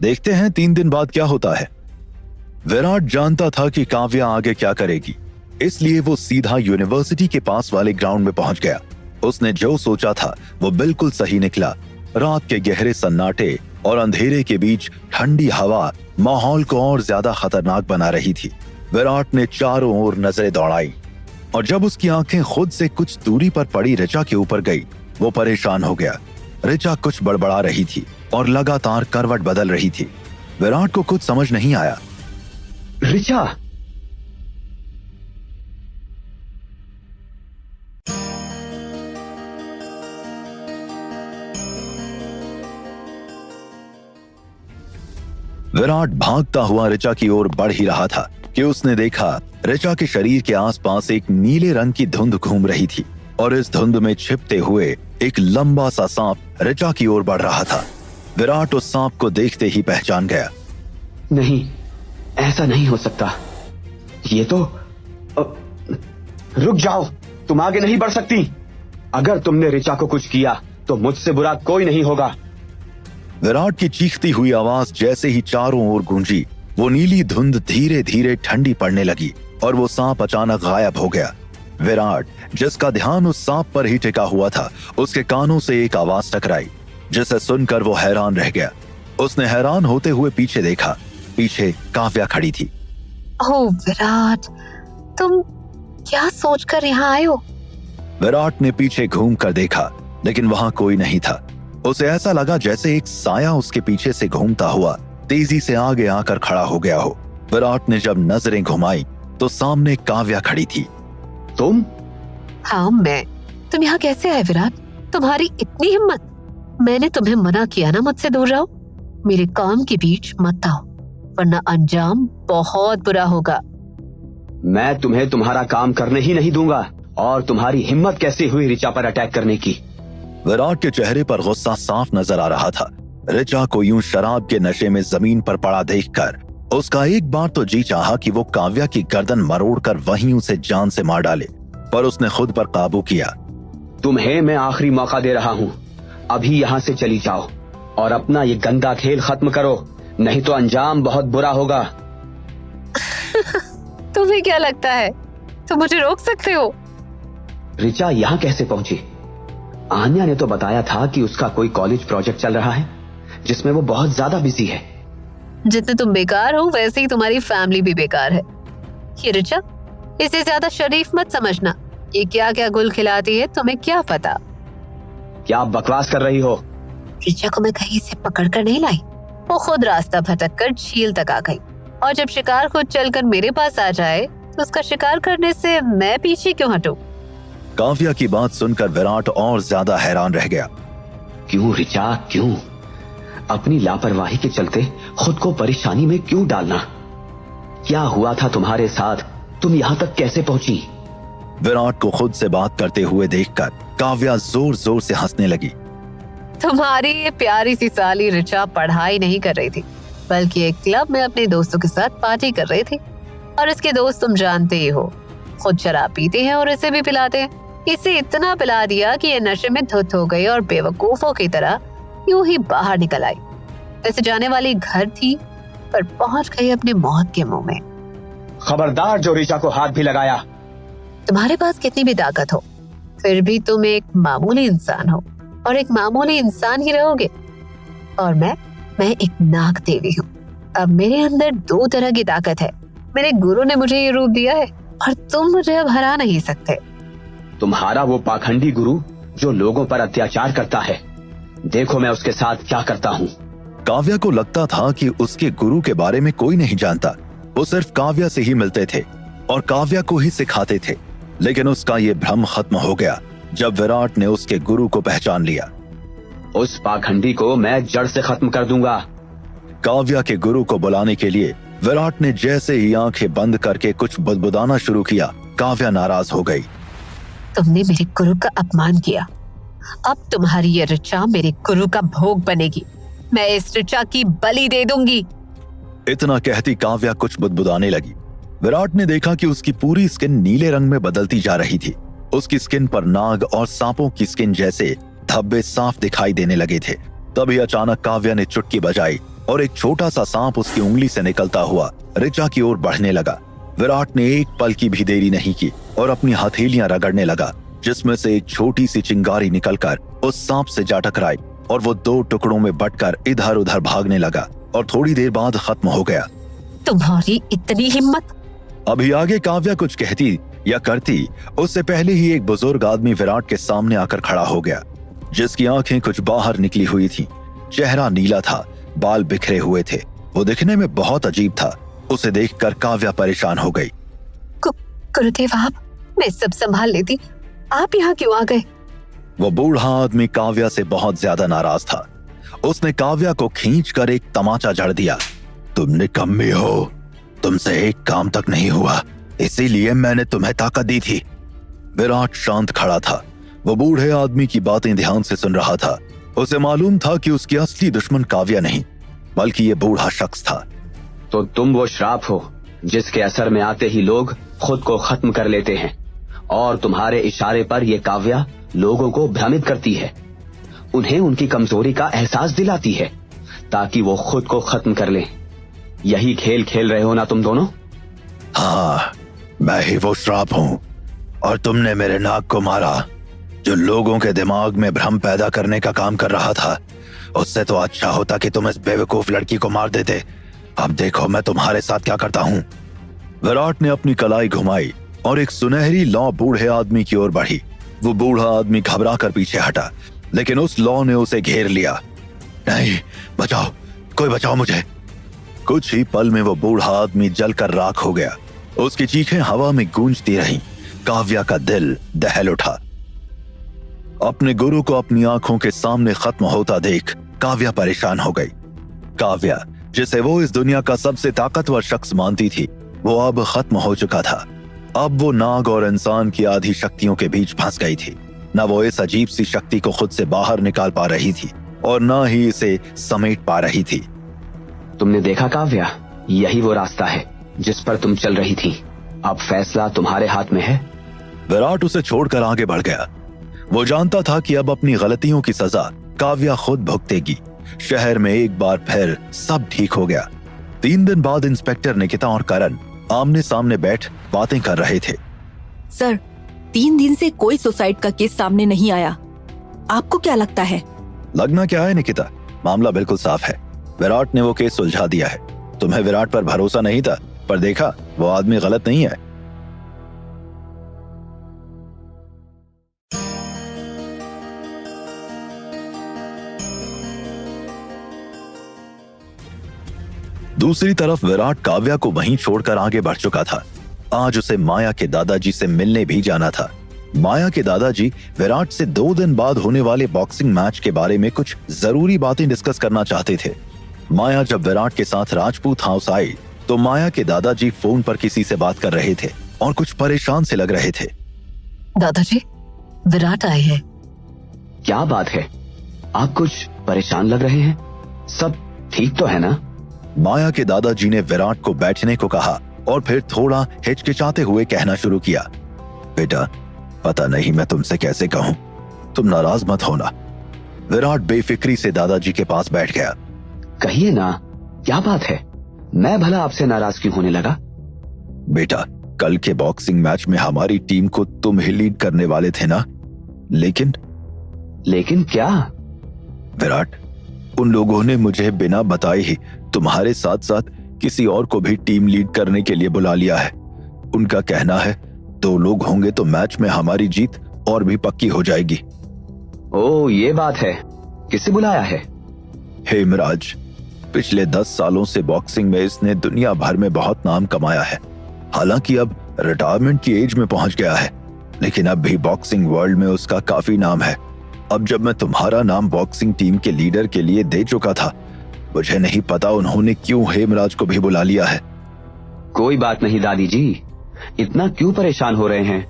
देखते हैं 3 दिन बाद क्या होता है। विराट जानता था कि काव्या आगे क्या करेगी, इसलिए वो सीधा यूनिवर्सिटी के पास वाले ग्राउंड में पहुंच गया। उसने जो सोचा था वो बिल्कुल सही निकला। रात के गहरे सन्नाटे और अंधेरे के बीच ठंडी हवा माहौल को और ज्यादा खतरनाक बना रही थी। विराट ने चारों ओर नजरें दौड़ाई और जब उसकी आंखें खुद से कुछ दूरी पर पड़ी ऋचा के ऊपर गई, वो परेशान हो गया। ऋचा कुछ बड़बड़ा रही थी और लगातार करवट बदल रही थी। विराट को कुछ समझ नहीं आया। ऋचा, विराट भागता हुआ ऋचा की ओर बढ़ ही रहा था कि उसने देखा ऋचा के शरीर के आसपास एक नीले रंग की धुंध घूम रही थी और इस धुंध में छिपते हुए एक लंबा सा सांप ऋचा की ओर बढ़ रहा था। विराट उस सांप को देखते ही पहचान गया। नहीं, ऐसा नहीं हो सकता। ये तो रुक जाओ, तुम आगे नहीं बढ़ सकती। अगर तुमने ऋचा को कुछ किया तो मुझसे बुरा कोई नहीं होगा। विराट की चीखती हुई आवाज जैसे ही चारों ओर गूंजी, वो नीली धुंध धीरे धीरे ठंडी पड़ने लगी और वो सांप अचानक गायब हो गया। विराट, जिसका ध्यान उस सांप पर ही टिका हुआ था, उसके कानों से एक आवाज टकराई जिसे सुनकर वो हैरान रह गया। उसने हैरान होते हुए पीछे देखा। पीछे काव्या खड़ी थी। ओह विराट, तुम क्या सोचकर यहाँ आए हो? विराट ने पीछे घूम कर देखा, लेकिन वहां कोई नहीं था। उसे ऐसा लगा जैसे एक साया उसके पीछे से घूमता हुआ तेजी से आगे आकर खड़ा हो गया हो। विराट ने जब नजरें घुमाई तो सामने काव्या खड़ी थी। तुम? हाँ मैं। तुम यहाँ कैसे आए विराट? तुम्हारी इतनी हिम्मत? मैंने तुम्हें मना किया ना मुझसे दूर रहो। मेरे काम के बीच मत आओ, वरना अंजाम बहुत बुरा होगा। मैं तुम्हें तुम्हारा काम करने ही नहीं दूंगा। और तुम्हारी हिम्मत कैसे हुई ऋचा पर अटैक करने की? विराट के चेहरे पर गुस्सा साफ नजर आ रहा था। ऋचा को यूं शराब के नशे में जमीन पर पड़ा देखकर उसका एक बार तो जी चाहा कि वो काव्या की गर्दन मरोड़कर वहीं उसे जान से मार डाले, पर उसने खुद पर काबू किया। तुम्हें मैं आखिरी मौका दे रहा हूँ, अभी यहाँ से चली जाओ और अपना ये गंदा खेल खत्म करो, नहीं तो अंजाम बहुत बुरा होगा। तुम्हें क्या लगता है तुम मुझे रोक सकते हो? ऋचा यहाँ कैसे पहुंची? आन्या ने तो बताया था कि उसका कोई कॉलेज प्रोजेक्ट चल रहा है जिसमें वो बहुत ज्यादा बिजी है। जितने तुम बेकार हो वैसे ही तुम्हारी फैमिली भी बेकार है। ये ऋचा, इसे ज्यादा शरीफ मत समझना। ये क्या क्या गुल खिलाती है तुम्हें क्या पता? क्या आप बकवास कर रही हो? ऋचा को मैं कहीं से पकड़ कर नहीं लाई, वो खुद रास्ता भटक कर झील तक आ गई। और जब शिकार खुद चलकर मेरे पास आ जाए तो उसका शिकार करने से मैं पीछे क्यों हटूं? काव्या की बात सुनकर विराट और ज्यादा हैरान रह गया। क्यों ऋचा, क्यों? अपनी लापरवाही के चलते खुद को परेशानी में क्यों डालना? क्या हुआ था तुम्हारे साथ? तुम यहाँ तक कैसे पहुंची? विराट को खुद से बात करते हुए देखकर काव्या जोर जोर से हंसने लगी। तुम्हारी ये प्यारी सी साली ऋचा पढ़ाई नहीं कर रही थी, बल्कि एक क्लब में अपने दोस्तों के साथ पार्टी कर रही थी। और इसके दोस्त तुम जानते ही हो, खुद शराब पीते हैं और इसे भी पिलाते हैं। इसे इतना पिला दिया कि ये नशे में धुत हो गई और बेवकूफों की तरह यूं ही बाहर निकल आई। वैसे जाने वाली घर थी, पर पहुंच गई अपनी मौत के मुंह में। खबरदार जो ऋचा को हाथ भी लगाया। तुम्हारे पास कितनी भी ताकत हो, फिर भी तुम एक मामूली इंसान हो और एक मामूली इंसान ही रहोगे। और मैं एक नाग देवी हूँ। अब मेरे अंदर दो तरह की ताकत है। मेरे गुरु ने मुझे ये रूप दिया है और तुम मुझे अब हरा नहीं सकते। तुम्हारा वो पाखंडी गुरु जो लोगों पर अत्याचार करता है, देखो मैं उसके साथ क्या करता हूँ। काव्या को लगता था कि उसके गुरु के बारे में कोई नहीं जानता। वो सिर्फ काव्या से ही मिलते थे और काव्या को ही सिखाते थे। लेकिन उसका ये भ्रम खत्म हो गया जब विराट ने उसके गुरु को पहचान लिया। उस पाखंडी को मैं जड़ से खत्म कर दूंगा। काव्या के गुरु को बुलाने के लिए विराट ने जैसे ही आंखें बंद करके कुछ बुदबुदाना शुरू किया, काव्या नाराज हो गई। तुमने मेरे गुरु का अपमान किया। अब तुम्हारी ये ऋचा मेरे गुरु का भोग बनेगी। मैं इस ऋचा की बलि दे दूंगी। इतना कहती काव्या कुछ बुदबुदाने लगी। विराट ने देखा कि उसकी पूरी स्किन नीले रंग में बदलती जा रही थी। उसकी स्किन पर नाग और सांपों की स्किन जैसे धब्बे साफ दिखाई देने लगे थे। तभी अचानक काव्या ने चुटकी बजाई और एक छोटा सा सांप उसकी उंगली से निकलता हुआ ऋचा की ओर बढ़ने लगा। विराट ने एक पल की भी देरी नहीं की और अपनी हथेलियां रगड़ने लगा, जिसमें से एक छोटी सी चिंगारी निकलकर उस सांप से जा टकराई और वो दो टुकड़ों में बंटकर इधर उधर भागने लगा और थोड़ी देर बाद खत्म हो गया। तुम्हारी इतनी हिम्मत! अभी आगे काव्या कुछ कहती या करती उससे पहले ही एक बुजुर्ग आदमी विराट के सामने आकर खड़ा हो गया, जिसकी आंखें कुछ बाहर निकली हुई थी। चेहरा नीला था, बाल बिखरे हुए थे। वो दिखने में बहुत अजीब था। उसे देखकर काव्या परेशान हो गई। गुरुदेव, आप, मैं सब संभाल लेती, आप यहाँ क्यों आ गए? वो बूढ़ा आदमी काव्या से बहुत ज्यादा नाराज था। उसने काव्या को खींचकर एक तमाचा जड़ दिया। तुम निकम्मी हो, तुमसे एक काम तक नहीं हुआ, इसीलिए मैंने तुम्हें ताकत दी थी। विराट शांत खड़ा था। वो बूढ़े आदमी की बातें ध्यान से सुन रहा था। उसे मालूम था कि उसकी असली दुश्मन काव्या नहीं, बल्कि ये बूढ़ा शख्स था। तो तुम वो श्राप हो जिसके असर में आते ही लोग खुद को खत्म कर लेते हैं, और तुम्हारे इशारे पर यह काव्या लोगों को भ्रमित करती है, उन्हें उनकी कमजोरी का एहसास दिलाती है ताकि वो खुद को खत्म कर लें। यही खेल खेल रहे हो ना तुम दोनों? हाँ, मैं ही वो श्राप हूँ और तुमने मेरे नाग को मारा जो लोगों के दिमाग में भ्रम पैदा करने का काम कर रहा था। उससे तो अच्छा होता कि तुम इस बेवकूफ लड़की को मार देते। अब देखो मैं तुम्हारे साथ क्या करता हूँ। विराट ने अपनी कलाई घुमाई और एक सुनहरी लौ बूढ़े आदमी की ओर बढ़ी। वो बूढ़ा आदमी घबरा कर पीछे हटा, लेकिन उस लौ ने उसे घेर लिया। नहीं, बचाओ, कोई बचाओ मुझे। कुछ ही पल में वो बूढ़ा आदमी जलकर राख हो गया। उसकी चीखें हवा में गूंजती रहीं। काव्या का दिल दहल उठा। अपने गुरु को अपनी आंखों के सामने खत्म होता देख काव्या परेशान हो गई। काव्या, जिसे वो इस दुनिया का सबसे ताकतवर शख्स मानती थी, वो अब खत्म हो चुका था। अब वो नाग और इंसान की आधी शक्तियों के बीच फंस गई थी। न वो इस अजीब सी शक्ति को खुद से बाहर निकाल पा रही थी और न ही इसे समेट पा रही थी। तुमने देखा काव्या, यही वो रास्ता है जिस पर तुम चल रही थी। अब फैसला तुम्हारे हाथ में है। विराट उसे छोड़कर आगे बढ़ गया। वो जानता था कि अब अपनी गलतियों की सजा काव्या खुद भुगतेगी। शहर में एक बार फिर सब ठीक हो गया। 3 दिन बाद इंस्पेक्टर निकिता और करण आमने सामने बैठ बातें कर रहे थे। सर, 3 दिन से कोई सुसाइड का केस सामने नहीं आया। आपको क्या लगता है? लगना क्या है निकिता, मामला बिल्कुल साफ है। विराट ने वो केस सुलझा दिया है। तुम्हें विराट पर भरोसा नहीं था, पर देखा वो आदमी गलत नहीं है। दूसरी तरफ विराट काव्या को वहीं छोड़कर आगे बढ़ चुका था। आज उसे माया के दादाजी से मिलने भी जाना था। माया के दादाजी विराट से 2 दिन बाद होने वाले बॉक्सिंग मैच के बारे में कुछ जरूरी बातें डिस्कस करना चाहते थे। माया जब विराट के साथ राजपूत हाउस आई तो माया के दादाजी फोन पर किसी से बात कर रहे थे और कुछ परेशान से लग रहे थे। दादाजी, विराट आए हैं। क्या बात है, आप कुछ परेशान लग रहे हैं? सब ठीक तो है ना? माया के दादाजी ने विराट को बैठने को कहा और फिर थोड़ा हिचकिचाते हुए कहना शुरू किया। बेटा, पता नहीं मैं तुमसे कैसे कहूं, तुम नाराज मत होना। विराट बेफिक्री से दादाजी के पास बैठ गया। कहिए ना, क्या बात है? मैं भला आपसे नाराज क्यों होने लगा? बेटा, कल के बॉक्सिंग मैच में हमारी टीम को तुम ही लीड करने वाले थे ना? लेकिन क्या? विराट, उन लोगों ने मुझे बिना बताए ही तुम्हारे साथ साथ किसी और को भी टीम लीड करने के लिए बुला लिया है। उनका कहना है 2 लोग होंगे तो मैच में हमारी जीत और भी पक्की हो जाएगी। ओह, ये बात है। किसे बुलाया है? हेमराज। पिछले 10 सालों से बॉक्सिंग में इसने दुनिया भर में बहुत नाम कमाया है। हालांकि अब रिटायरमेंट की एज में पहुंच गया है, लेकिन अब भी बॉक्सिंग वर्ल्ड में उसका काफी नाम है। अब जब मैं तुम्हारा नाम बॉक्सिंग टीम के लीडर के लिए दे चुका था, मुझे नहीं पता उन्होंने क्यों हेमराज को भी बुला लिया है। कोई बात नहीं दादी जी, इतना क्यों परेशान हो रहे हैं?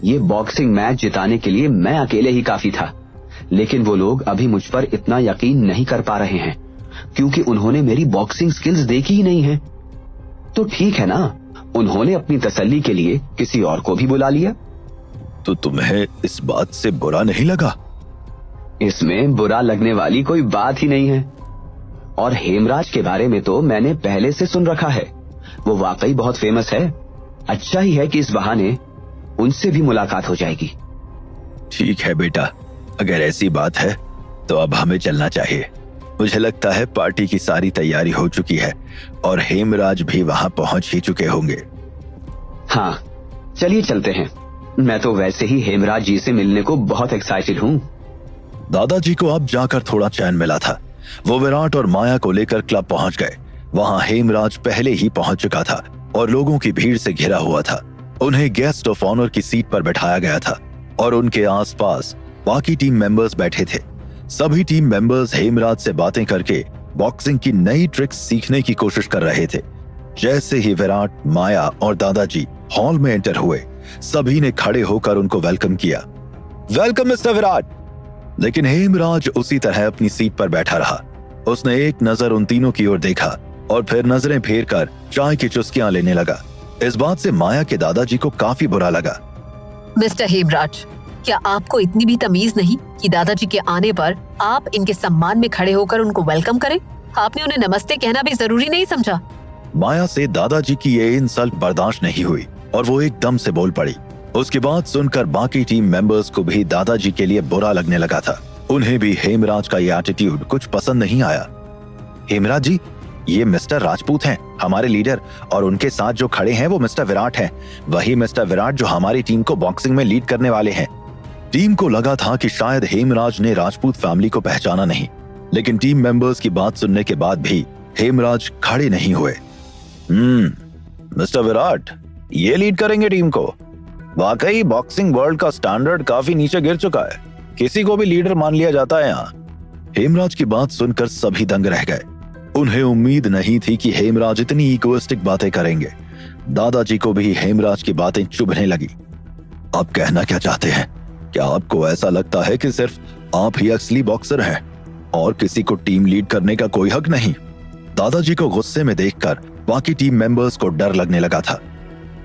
ये बॉक्सिंग मैच जिताने के लिए मैं अकेले ही काफी था, लेकिन वो लोग अभी मुझ पर इतना यकीन नहीं कर पा रहे हैं क्योंकि उन्होंने मेरी बॉक्सिंग स्किल्स देखी ही नहीं है। तो ठीक है ना, उन्होंने अपनी तसल्ली के लिए किसी और को भी बुला लिया। तो तुम्हें इस बात से बुरा नहीं लगा? इसमें बुरा लगने वाली कोई बात ही नहीं है। और हेमराज के बारे में तो मैंने पहले से सुन रखा है। वो वाकई बहुत फेमस है। अच्छा ही है कि इस बहाने उनसे भी मुलाकात हो जाएगी। ठीक है बेटा, अगर ऐसी बात है तो अब हमें चलना चाहिए। मुझे लगता है पार्टी की सारी तैयारी हो चुकी है और हेमराज भी वहां पहुंच ही चुके होंगे। हाँ, चलिए चलते हैं। मैं तो वैसे ही हेमराज जी से मिलने को बहुत एक्साइटेड हूँ। दादाजी को अब जाकर थोड़ा चैन मिला था। वो विराट और माया को लेकर क्लब पहुंच गए। वहां हेमराज पहले ही पहुंच चुका था और लोगों की भीड़ से घिरा हुआ था। उन्हें गेस्ट ऑफ ऑनर की सीट पर बैठाया गया था और उनके आसपास बाकी टीम मेंबर्स बैठे थे। सभी टीम मेंबर्स हेमराज से बातें करके बॉक्सिंग की नई ट्रिक्स सीखने की कोशिश कर रहे थे। जैसे ही विराट, माया और दादाजी हॉल में एंटर हुए, सभी ने खड़े होकर उनको वेलकम किया। Welcome mister Virat. लेकिन हेमराज उसी तरह अपनी सीट पर बैठा रहा। उसने एक नजर उन तीनों की ओर देखा और फिर नजरें फेर कर चाय की चुस्कियां लेने लगा। इस बात से माया के दादाजी को काफी बुरा लगा। मिस्टर हेमराज, क्या आपको इतनी भी तमीज नहीं कि दादाजी के आने पर आप इनके सम्मान में खड़े होकर उनको वेलकम करें? आपने उन्हें नमस्ते कहना भी जरूरी नहीं समझा? माया से दादाजी की ये इंसल्ट बर्दाश्त नहीं हुई और वो एकदम से बोल पड़ी। उसकी बात सुनकर बाकी टीम मेंबर्स को भी दादाजी के लिए बुरा लगने लगा था। उन्हें भी हेमराज का ये एटीट्यूड कुछ पसंद नहीं आया। हेमराज जी, ये मिस्टर राजपूत हैं, हमारे लीडर, और उनके साथ जो खड़े हैं वो मिस्टर विराट हैं। वही मिस्टर विराट जो हमारी टीम को बॉक्सिंग में लीड करने वाले हैं। टीम को लगा था कि शायद हेमराज ने राजपूत फैमिली को पहचाना नहीं, लेकिन टीम मेंबर्स की बात सुनने के बाद भी हेमराज खड़े नहीं हुए। मिस्टर विराट, ये लीड करेंगे टीम को? वाकई बॉक्सिंग वर्ल्ड का स्टैंडर्ड काफी नीचे गिर चुका है, किसी को भी लीडर मान लिया जाता है यहाँ। हेमराज की बात सुनकर सभी दंग रह गए। उन्हें उम्मीद नहीं थी कि हेमराज इतनी इगोइस्टिक बातें करेंगे। दादाजी को भी हेमराज की बातें चुभने लगी। आप कहना क्या चाहते हैं? क्या आपको ऐसा लगता है कि सिर्फ आप ही असली बॉक्सर हैं और किसी को टीम लीड करने का कोई हक नहीं? दादाजी को गुस्से में देखकर बाकी टीम मेंबर्स को डर लगने लगा था।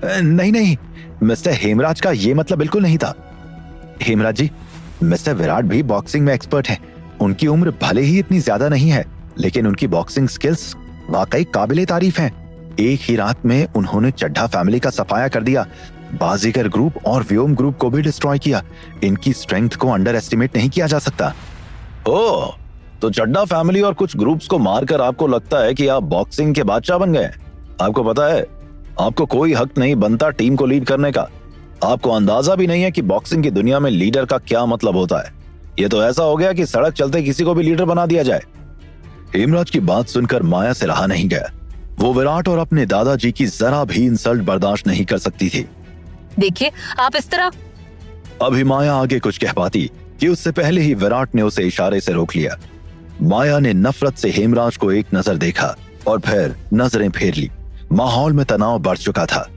नहीं नहीं मिस्टर हेमराज का ये मतलब बिल्कुल नहीं था। हेमराज जी, मिस्टर विराट भी बॉक्सिंग में एक्सपर्ट हैं। उनकी उम्र भले ही इतनी ज्यादा नहीं है, लेकिन उनकी बॉक्सिंग स्किल्स वाकई काबिले तारीफ हैं। एक ही रात में उन्होंने चड्ढा फैमिली का सफाया कर दिया, बाजीगर ग्रुप और व्योम ग्रुप को भी डिस्ट्रॉय किया। इनकी स्ट्रेंथ को अंडर एस्टिमेट नहीं किया जा सकता। ओह, तो चड्ढा फैमिली और कुछ ग्रुप्स को मारकर आपको लगता है कि आप बॉक्सिंग के बादशाह बन गए? आपको पता है, आपको कोई हक नहीं बनता टीम को लीड करने का। आपको अंदाजा भी नहीं है कि बॉक्सिंग की दुनिया में लीडर का क्या मतलब होता है। ये तो ऐसा हो गया कि सड़क चलते किसी को भी लीडर बना दिया जाए। हेमराज की बात सुनकर माया से रहा नहीं गया। वो विराट और अपने दादाजी की जरा भी इंसल्ट बर्दाश्त नहीं कर सकती थी। देखिए, आप इस तरह। अभी माया आगे कुछ कह पाती कि उससे पहले ही विराट ने उसे इशारे से रोक लिया। माया ने नफरत से हेमराज को एक नजर देखा और फिर नजरें फेर ली। माहौल में तनाव बढ़ चुका था।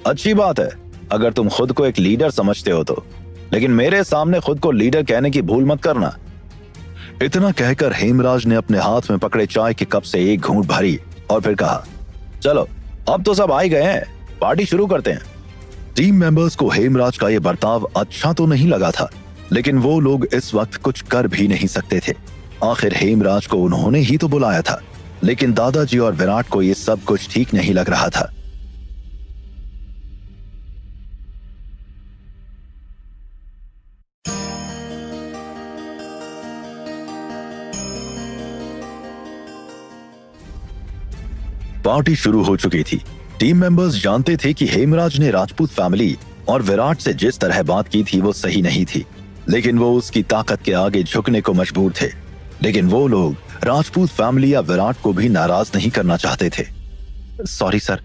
अच्छी बात है अगर तुम खुद को एक लीडर समझते हो तो, लेकिन मेरे सामने खुद को लीडर कहने की भूल मत करना। इतना कहकर हेमराज ने अपने हाथ में पकड़े चाय के कप से एक घूंट भरी और फिर कहा, चलो अब तो सब आ ही गए हैं, पार्टी शुरू करते हैं। टीम मेंबर्स को हेमराज का यह बर्ताव अच्छा तो नहीं लगा था, लेकिन वो लोग इस वक्त कुछ कर भी नहीं सकते थे। आखिर हेमराज को उन्होंने ही तो बुलाया था। लेकिन दादाजी और विराट को ये सब कुछ ठीक नहीं लग रहा था। पार्टी शुरू हो चुकी थी। टीम मेंबर्स जानते थे कि हेमराज ने राजपूत फैमिली और विराट से जिस तरह बात की थी वो सही नहीं थी, लेकिन वो उसकी ताकत के आगे झुकने को मजबूर थे। लेकिन वो लोग राजपूत फैमिली या विराट को भी नाराज नहीं करना चाहते थे। सॉरी सर,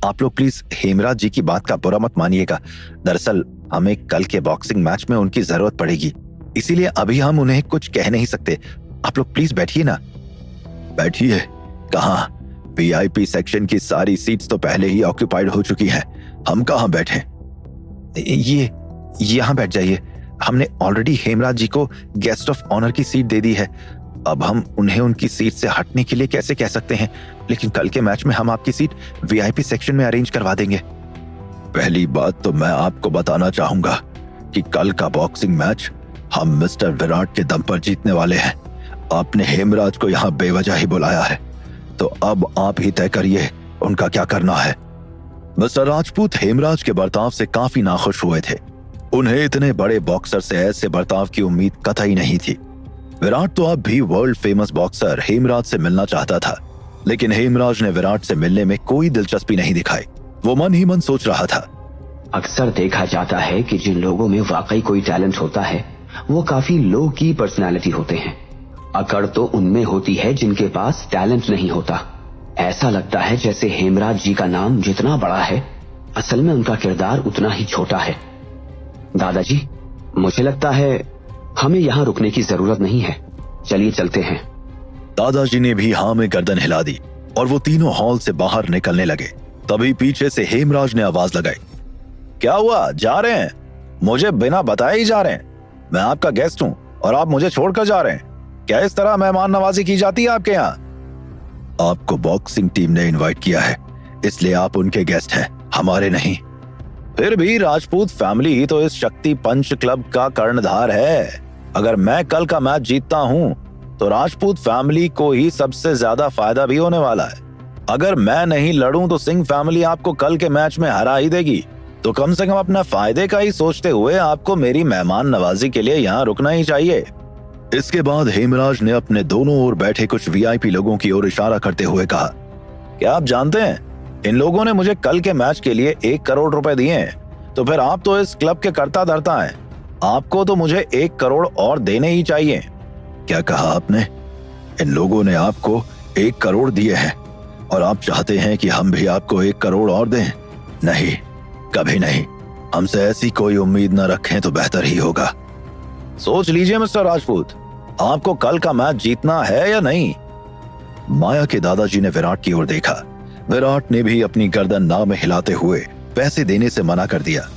आप लोग प्लीज हेमराज जी की बात का बुरा मत मानिएगा। दरअसल हमें कल के बॉक्सिंग मैच में उनकी जरूरत पड़ेगी, इसीलिए अभी हम उन्हें कुछ कह नहीं सकते। आप लोग प्लीज बैठिए ना। बैठिए? कहाँ? वीआईपी सेक्शन की सारी सीट्स तो पहले ही ऑक्यूपाइड हो चुकी हैं। हम कहाँ बैठे? ये यहाँ बैठ जाइए। हमने ऑलरेडी हेमराज जी को गेस्ट ऑफ ऑनर की सीट दे दी है। अब हम उन्हें उनकी सीट से हटने के लिए कैसे कह सकते हैं? लेकिन कल के मैच में हम आपकी सीट वीआईपी सेक्शन में अरेंज करवा देंगे। पहली बात तो मैं आपको बताना चाहूंगा कि कल का बॉक्सिंग मैच हम मिस्टर विराट के दम पर जीतने वाले हैं। आपने हेमराज को यहाँ बेवजह ही बुलाया है, तो अब आप ही तय करिए उनका क्या करना है। मिस्टर राजपूत हेमराज के बर्ताव से काफी नाखुश हुए थे। उन्हें इतने बड़े बॉक्सर से ऐसे बर्ताव की उम्मीद कतई नहीं थी। विराट तो अब भी वर्ल्ड फेमस बॉक्सर हेमराज से मिलना चाहता था, लेकिन हेमराज ने विराट से मिलने में कोई दिलचस्पी नहीं दिखाई। वो मन ही मन सोच रहा था, अक्सर देखा जाता है कि जिन लोगों में वाकई कोई टैलेंट होता है वो काफी लो की पर्सनालिटी होते हैं। अकड़ तो उनमें होती है जिनके पास टैलेंट नहीं होता। ऐसा लगता है जैसे हेमराज जी का नाम जितना बड़ा है, असल में उनका किरदार उतना ही छोटा है। दादाजी, मुझे लगता है हमें यहाँ रुकने की जरूरत नहीं है, चलिए चलते हैं। दादाजी ने भी हाँ में गर्दन हिला दी और वो तीनों हॉल से बाहर निकलने लगे। तभी पीछे से हेमराज ने आवाज लगाई, क्या हुआ, जा रहे हैं? मुझे बिना बताए ही जा रहे हैं? मैं आपका गेस्ट हूँ और आप मुझे छोड़कर जा रहे हैं? क्या इस तरह मेहमान नवाजी की जाती है आपके यहाँ? आपको बॉक्सिंग टीम ने इनवाइट किया है, इसलिए आप उनके गेस्ट हैं, हमारे नहीं। फिर भी राजपूत फैमिली ही तो इस शक्ति पंच क्लब का कर्णधार है। अगर मैं कल का मैच जीतता हूँ तो राजपूत फैमिली को ही सबसे ज्यादा फायदा भी होने वाला है। अगर मैं नहीं लड़ूं तो सिंह फैमिली आपको कल के मैच में हरा ही देगी। तो कम से कम अपना फायदे का ही सोचते हुए आपको मेरी मेहमान नवाजी के लिए यहाँ रुकना ही चाहिए। इसके बाद हेमराज ने अपने दोनों ओर बैठे कुछ वीआईपी लोगों की ओर इशारा करते हुए कहा, क्या आप जानते हैं, इन लोगों ने मुझे कल के मैच के लिए 1 करोड़ रुपए दिए हैं। तो फिर आप तो इस क्लब के कर्ता धर्ता हैं, आपको तो मुझे 1 करोड़ और देने ही चाहिए। क्या कहा आपने? इन लोगों ने आपको 1 करोड़ दिए हैं और आप चाहते हैं कि हम भी आपको 1 करोड़ और दें? नहीं, कभी नहीं। हमसे ऐसी कोई उम्मीद न रखें तो बेहतर ही होगा। सोच लीजिए मिस्टर राजपूत, आपको कल का मैच जीतना है या नहीं? माया के दादाजी ने विराट की ओर देखा। विराट ने भी अपनी गर्दन ना में हिलाते हुए पैसे देने से मना कर दिया।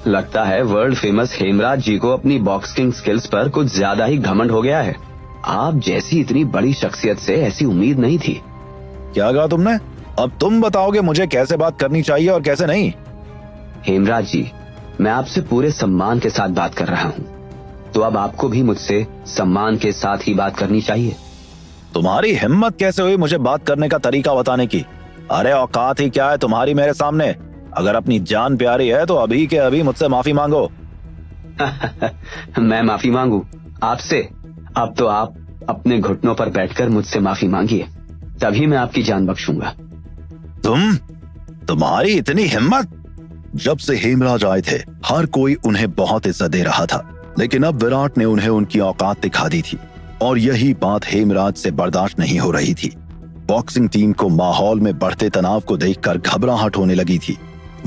लगता है वर्ल्ड फेमस हेमराज जी को अपनी बॉक्सिंग स्किल्स पर कुछ ज्यादा ही घमंड हो गया है। आप जैसी इतनी बड़ी शख्सियत से ऐसी उम्मीद नहीं थी। क्या कहा तुमने? अब तुम बताओगे मुझे कैसे बात करनी चाहिए और कैसे नहीं? हेमराज जी, मैं आपसे पूरे सम्मान के साथ बात कर रहा हूँ, तो अब आपको भी मुझसे सम्मान के साथ ही बात करनी चाहिए। तुम्हारी हिम्मत कैसे हुई मुझे बात करने का तरीका बताने की? अरे औकात ही क्या है तुम्हारी मेरे सामने? अगर अपनी जान प्यारी है तो अभी के अभी मुझसे माफी मांगो। मैं माफी मांगू आपसे? अब तो आप अपने घुटनों पर बैठकर मुझसे माफी मांगिए, तभी मैं आपकी जान बख्शूंगा। तुम्हारी इतनी हिम्मत? जब से हेमराज आए थे हर कोई उन्हें बहुत इज्जत दे रहा था, लेकिन अब विराट ने उन्हें उनकी औकात दिखा दी थी और यही बात हेमराज से बर्दाश्त नहीं हो रही थी। बॉक्सिंग टीम को माहौल में बढ़ते तनाव को देखकर घबराहट होने लगी थी।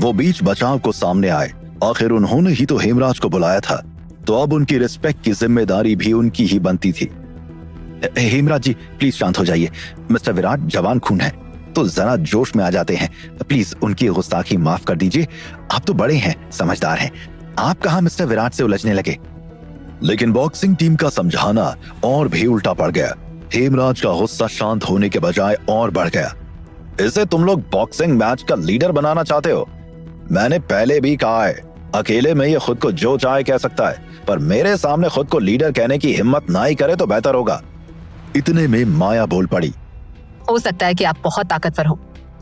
वो बीच बचाव को सामने आए। आखिर उन्होंने ही तो हेमराज को बुलाया था, तो अब उनकी रिस्पेक्ट की जिम्मेदारी भी उनकी ही बनती थी। हेमराज जी प्लीज शांत हो जाइए। मिस्टर विराट जवान खून है तो जरा जोश में आ जाते हैं। प्लीज उनकी गुस्ताखी माफ कर दीजिए। आप तो बड़े हैं, समझदार हैं। आप कहाँ मिस्टर विराट से उलझने लगे? लेकिन बॉक्सिंग टीम का समझाना और भी उल्टा पड़ गया। हेमराज का गुस्सा शांत होने के बजाय और बढ़ गया। इसे तुम लोग बॉक्सिंग मैच का लीडर बनाना चाहते हो? मैंने पहले भी कहा है, अकेले में ये खुद को जो चाहे कह सकता है, पर मेरे सामने खुद को लीडर कहने की हिम्मत ना ही करे तो बेहतर होगा। इतने में माया बोल पड़ी। हो सकता है कि आप बहुत ताकतवर हो,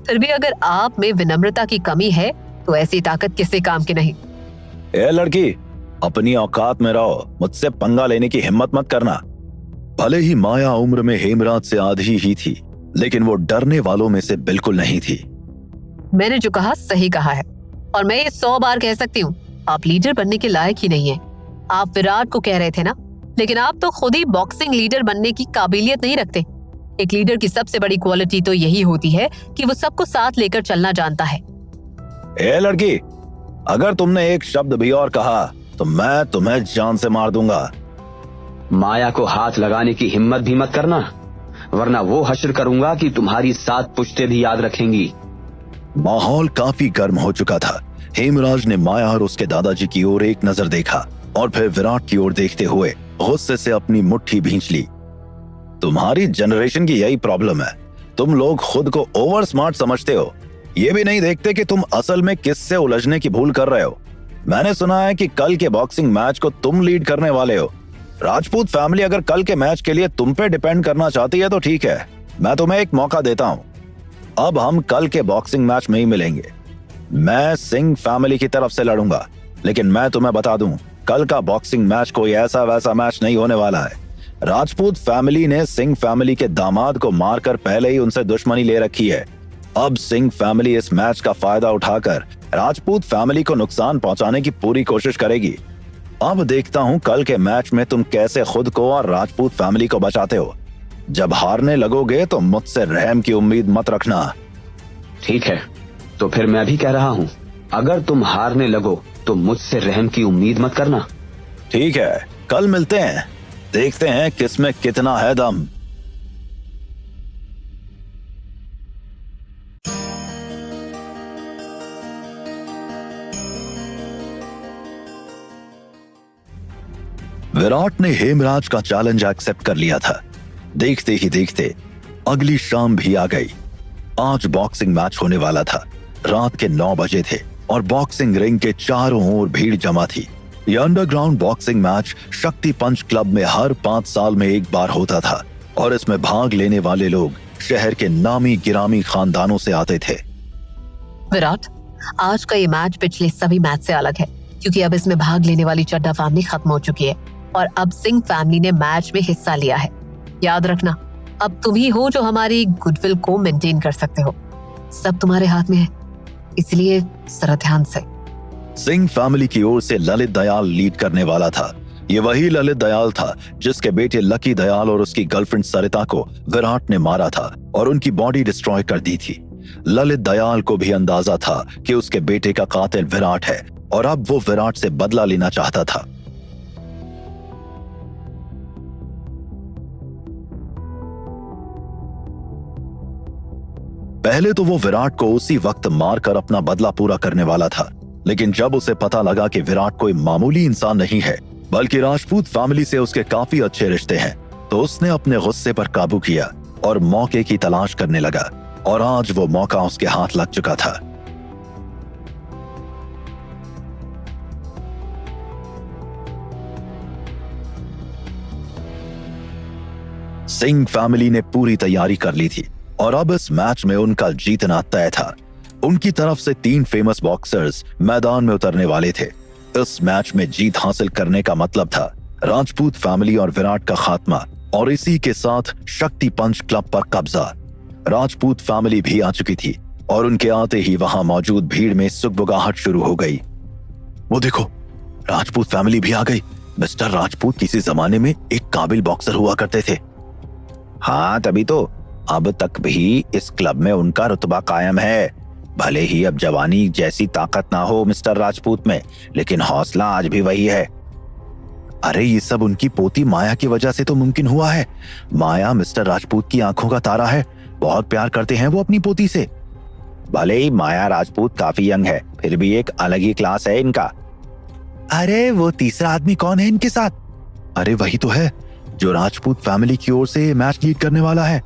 फिर भी अगर आप में विनम्रता की कमी है तो ऐसी ताकत किसी काम की नहीं। ए लड़की, अपनी औकात में रहो, मुझसे पंगा लेने की हिम्मत मत करना। भले ही माया उम्र में हेमराज से आधी ही थी, लेकिन वो डरने वालों में से बिल्कुल नहीं थी। मैंने जो कहा सही कहा है, और मैं ये 100 बार कह सकती हूँ, आप लीडर बनने के लायक ही नहीं है। आप विराट को कह रहे थे ना, लेकिन आप तो खुद ही बॉक्सिंग लीडर बनने की काबिलियत नहीं रखते। एक लीडर की सबसे बड़ी क्वालिटी तो यही होती है कि वो सबको साथ लेकर चलना जानता है। ए लड़की, अगर तुमने एक शब्द भी और कहा तो मैं तुम्हें जान से मार दूंगा। माया को हाथ लगाने की हिम्मत भी मत करना, वरना वो हश्र करूंगा कि तुम्हारी 7 पुश्ते भी याद रखेंगी। माहौल काफी गर्म हो चुका था। हेमराज ने माया और उसके दादाजी की ओर एक नजर देखा और फिर विराट की ओर देखते हुए गुस्से से अपनी मुट्ठी भींच ली। तुम्हारी जनरेशन की यही प्रॉब्लम है, तुम लोग खुद को ओवर स्मार्ट समझते हो। ये भी नहीं देखते कि तुम असल में किससे उलझने की भूल कर रहे हो। मैंने सुना है कि कल के बॉक्सिंग मैच को तुम लीड करने वाले हो। राजपूत फैमिली अगर कल के मैच के लिए तुम पे डिपेंड करना चाहती है तो ठीक है, मैं तुम्हें एक मौका देता हूँ। अब हम कल के बॉक्सिंग मैच में ही मिलेंगे। मैं सिंह फैमिली की तरफ से लड़ूंगा, लेकिन मैं तुम्हें बता दूं, कल का बॉक्सिंग मैच कोई ऐसा वैसा मैच नहीं होने वाला है। राजपूत फैमिली ने सिंह फैमिली के दामाद को मारकर पहले ही उनसे दुश्मनी ले रखी है। अब सिंह फैमिली इस मैच का फायदा उठाकर राजपूत फैमिली को नुकसान पहुंचाने की पूरी कोशिश करेगी। अब देखता हूं कल के मैच में तुम कैसे खुद को और राजपूत फैमिली को बचाते हो। जब हारने लगोगे तो मुझसे रहम की उम्मीद मत रखना। ठीक है, तो फिर मैं भी कह रहा हूँ, अगर तुम हारने लगो तो मुझसे रहम की उम्मीद मत करना। ठीक है, कल मिलते हैं, देखते हैं किसमें कितना है दम। विराट ने हेमराज का चैलेंज एक्सेप्ट कर लिया था। देखते ही देखते अगली शाम भी आ गई। आज बॉक्सिंग मैच होने वाला था। रात के 9 बजे थे और बॉक्सिंग रिंग के चारों ओर भीड़ जमा थी। यह अंडरग्राउंड बॉक्सिंग मैच शक्ति पंच क्लब में हर 5 साल में एक बार होता था और इसमें भाग लेने वाले लोग शहर के नामी गिरामी खानदानों से आते थे। विराट, आज का ये मैच पिछले सभी मैच से अलग है, क्योंकि अब इसमें भाग लेने वाली चड्ढा फैमिली खत्म हो चुकी है और अब सिंह फैमिली ने मैच में हिस्सा लिया है। याद रखना, अब तुम ही हो जो हमारी गुडविल को मेंटेन कर सकते हो। सब तुम्हारे हाथ में है, इसलिए जरा ध्यान से। सिंह फैमिली की ओर से ललित दयाल लीड करने वाला था। ये वही ललित दयाल था जिसके बेटे लकी दयाल और उसकी गर्लफ्रेंड सरिता को विराट ने मारा था और उनकी बॉडी डिस्ट्रॉय कर दी थी। ललित दयाल को भी अंदाजा था कि उसके बेटे का कातिल विराट है और अब वो विराट से बदला लेना चाहता था। पहले तो वो विराट को उसी वक्त मारकर अपना बदला पूरा करने वाला था, लेकिन जब उसे पता लगा कि विराट कोई मामूली इंसान नहीं है बल्कि राजपूत फैमिली से उसके काफी अच्छे रिश्ते हैं, तो उसने अपने गुस्से पर काबू किया और मौके की तलाश करने लगा। और आज वो मौका उसके हाथ लग चुका था। सिंह फैमिली ने पूरी तैयारी कर ली थी और अब इस मैच में उनका जीतना तय था। उनकी तरफ से 3 फेमस बॉक्सर्स मैदान में उतरने वाले थे। इस मैच में जीत हासिल करने का मतलब था राजपूत फैमिली और विराट का खात्मा, और इसी के साथ शक्ति पंच क्लब पर कब्जा। राजपूत फैमिली भी आ चुकी थी और उनके आते ही वहां मौजूद भीड़ में सुगबुगाहट शुरू हो गई। वो देखो, राजपूत फैमिली भी आ गई। मिस्टर राजपूत किसी जमाने में एक काबिल बॉक्सर हुआ करते थे। हाँ, तभी तो अब तक भी इस क्लब में उनका रुतबा कायम है। भले ही अब जवानी जैसी ताकत ना हो मिस्टर राजपूत में, लेकिन हौसला आज भी वही है। अरे ये सब उनकी पोती माया की वजह से तो मुमकिन हुआ है। माया मिस्टर राजपूत की आंखों का तारा है। बहुत प्यार करते हैं वो अपनी पोती से। भले ही माया राजपूत काफी यंग है, फिर भी एक अलग ही क्लास है इनका। अरे वो तीसरा आदमी कौन है इनके साथ? अरे वही तो है जो राजपूत फैमिली की ओर से मैच लीड करने वाला है।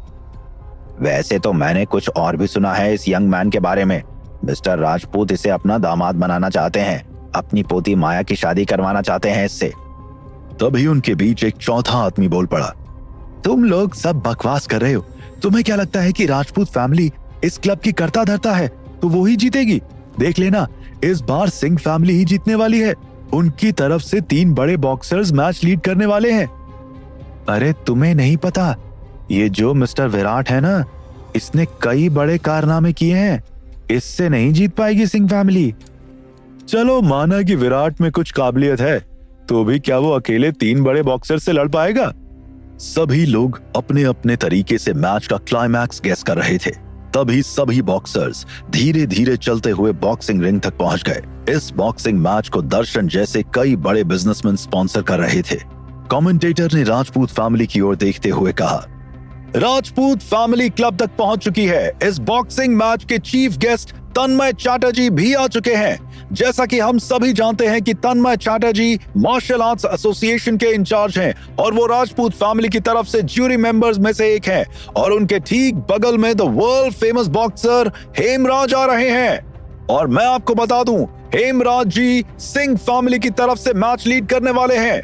वैसे तो मैंने कुछ और भी सुना है इस यंग मैन के बारे में। मिस्टर राजपूत इसे अपना दामाद बनाना चाहते हैं, अपनी पोती माया की शादी करवाना चाहते हैं इससे। तभी उनके बीच एक चौथा आदमी बोल पड़ा, तुम लोग सब बकवास कर रहे हो। तुम्हें क्या लगता है कि राजपूत फैमिली इस क्लब की करता धरता है तो वो ही जीतेगी? देख लेना, इस बार सिंह फैमिली ही जीतने वाली है। उनकी तरफ से 3 बड़े बॉक्सर्स मैच लीड करने वाले हैं। अरे तुम्हें नहीं पता, ये जो मिस्टर विराट है ना, इसने कई बड़े कारनामे किए हैं। इससे नहीं जीत पाएगी सिंह फैमिली। चलो माना कि विराट में कुछ काबिलियत है, तो भी क्या वो अकेले 3 बड़े बॉक्सर से लड़ पाएगा? सभी लोग अपने अपने तरीके से मैच का क्लाइमैक्स गेस कर रहे थे। तभी सभी बॉक्सर्स धीरे धीरे चलते हुए बॉक्सिंग रिंग तक पहुंच गए। इस बॉक्सिंग मैच को दर्शन जैसे कई बड़े बिजनेसमैन स्पॉन्सर कर रहे थे। कमेंटेटर ने राजपूत फैमिली की ओर देखते हुए कहा, राजपूत फैमिली क्लब तक पहुंच चुकी है। इस बॉक्सिंग मैच के चीफ गेस्ट तन्मय चैटर्जी भी आ चुके हैं। जैसा कि हम सभी जानते हैं कि तन्मय चैटर्जी मार्शल आर्ट्स एसोसिएशन के इंचार्ज हैं और वो राजपूत फैमिली की तरफ से ज्यूरी मेंबर्स में से एक हैं, और उनके ठीक बगल में the world famous boxer Hemraj आ रहे हैं। और मैं आपको बता दूं, हेमराज जी सिंह फैमिली की तरफ से मैच लीड करने वाले हैं।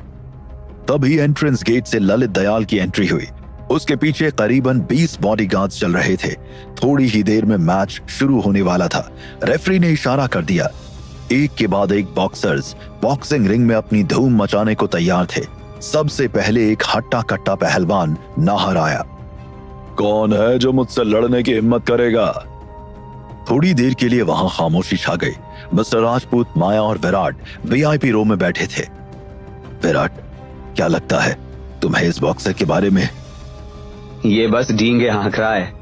तभी एंट्रेंस गेट से ललित दयाल की एंट्री हुई। उसके पीछे करीबन 20 बॉडीगार्ड्स चल रहे थे। थोड़ी ही देर में मैच शुरू होने वाला था। रेफरी ने इशारा कर दिया। एक के बाद एक बॉक्सर्स बॉक्सिंग रिंग में अपनी धूम मचाने को तैयार थे। सबसे पहले एक हट्टा कट्टा पहलवान नाहर आया। कौन है जो मुझसे लड़ने की हिम्मत करेगा? थोड़ी देर के लिए वहां खामोशी छा गई। मिस्टर राजपूत, माया और विराट वीआईपी रो में बैठे थे। विराट, क्या लगता है तुम्हें इस बॉक्सर के बारे में? ये बस डींगे हाँक रहा है।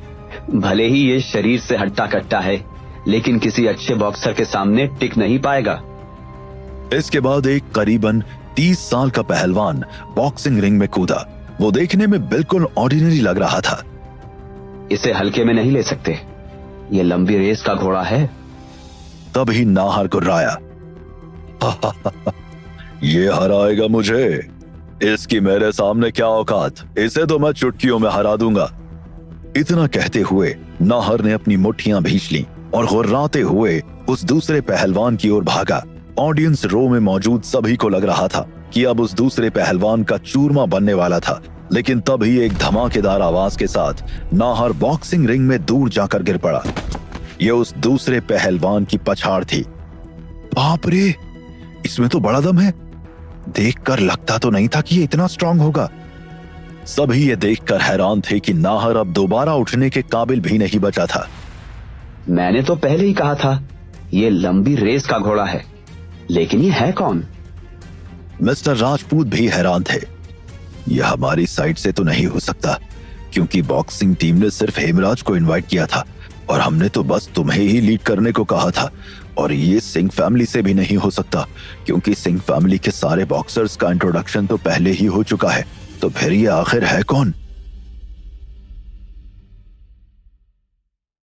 भले ही ये शरीर से हट्टा कट्टा है, लेकिन किसी अच्छे बॉक्सर के सामने टिक नहीं पाएगा। इसके बाद एक करीबन 30 साल का पहलवान बॉक्सिंग रिंग में कूदा। वो देखने में बिल्कुल ऑर्डिनरी लग रहा था। इसे हल्के में नहीं ले सकते, ये लंबी रेस का घोड़ा है। तभी नाहर कुर्राया। ये हराएगा मुझे? इसकी मेरे सामने क्या औकात? इसे तो मैं चुटकियों में हरा दूंगा। इतना कहते हुए नाहर ने अपनी मुट्ठियां भींच ली और गुर्राते हुए उस दूसरे पहलवान की ओर भागा। ऑडियंस रो में मौजूद सभी को लग रहा था कि अब उस दूसरे पहलवान का चूरमा बनने वाला था, लेकिन तभी एक धमाकेदार आवाज के साथ नाहर बॉक्सिंग रिंग में दूर जाकर गिर पड़ा। यह उस दूसरे पहलवान की पछाड़ थी। बाप रे, इसमें तो बड़ा दम है। देखकर लगता तो नहीं था कि ये इतना स्ट्रांग होगा। सभी ये देखकर हैरान थे कि नाहर अब दोबारा उठने के काबिल भी नहीं बचा था। मैंने तो पहले ही कहा था, ये लंबी रेस का घोड़ा है, लेकिन ये है कौन? मिस्टर राजपूत भी हैरान थे। यह हमारी साइड से तो नहीं हो सकता, क्योंकि बॉक्सिंग टीम ने सिर्फ हेमराज को इनवाइट किया था और हमने तो बस तुम्हें ही लीड करने को कहा था, और ये सिंह फैमिली से भी नहीं हो सकता क्योंकि सिंह फैमिली के सारे बॉक्सर्स का इंट्रोडक्शन तो पहले ही हो चुका है। तो फिर ये आखिर है कौन?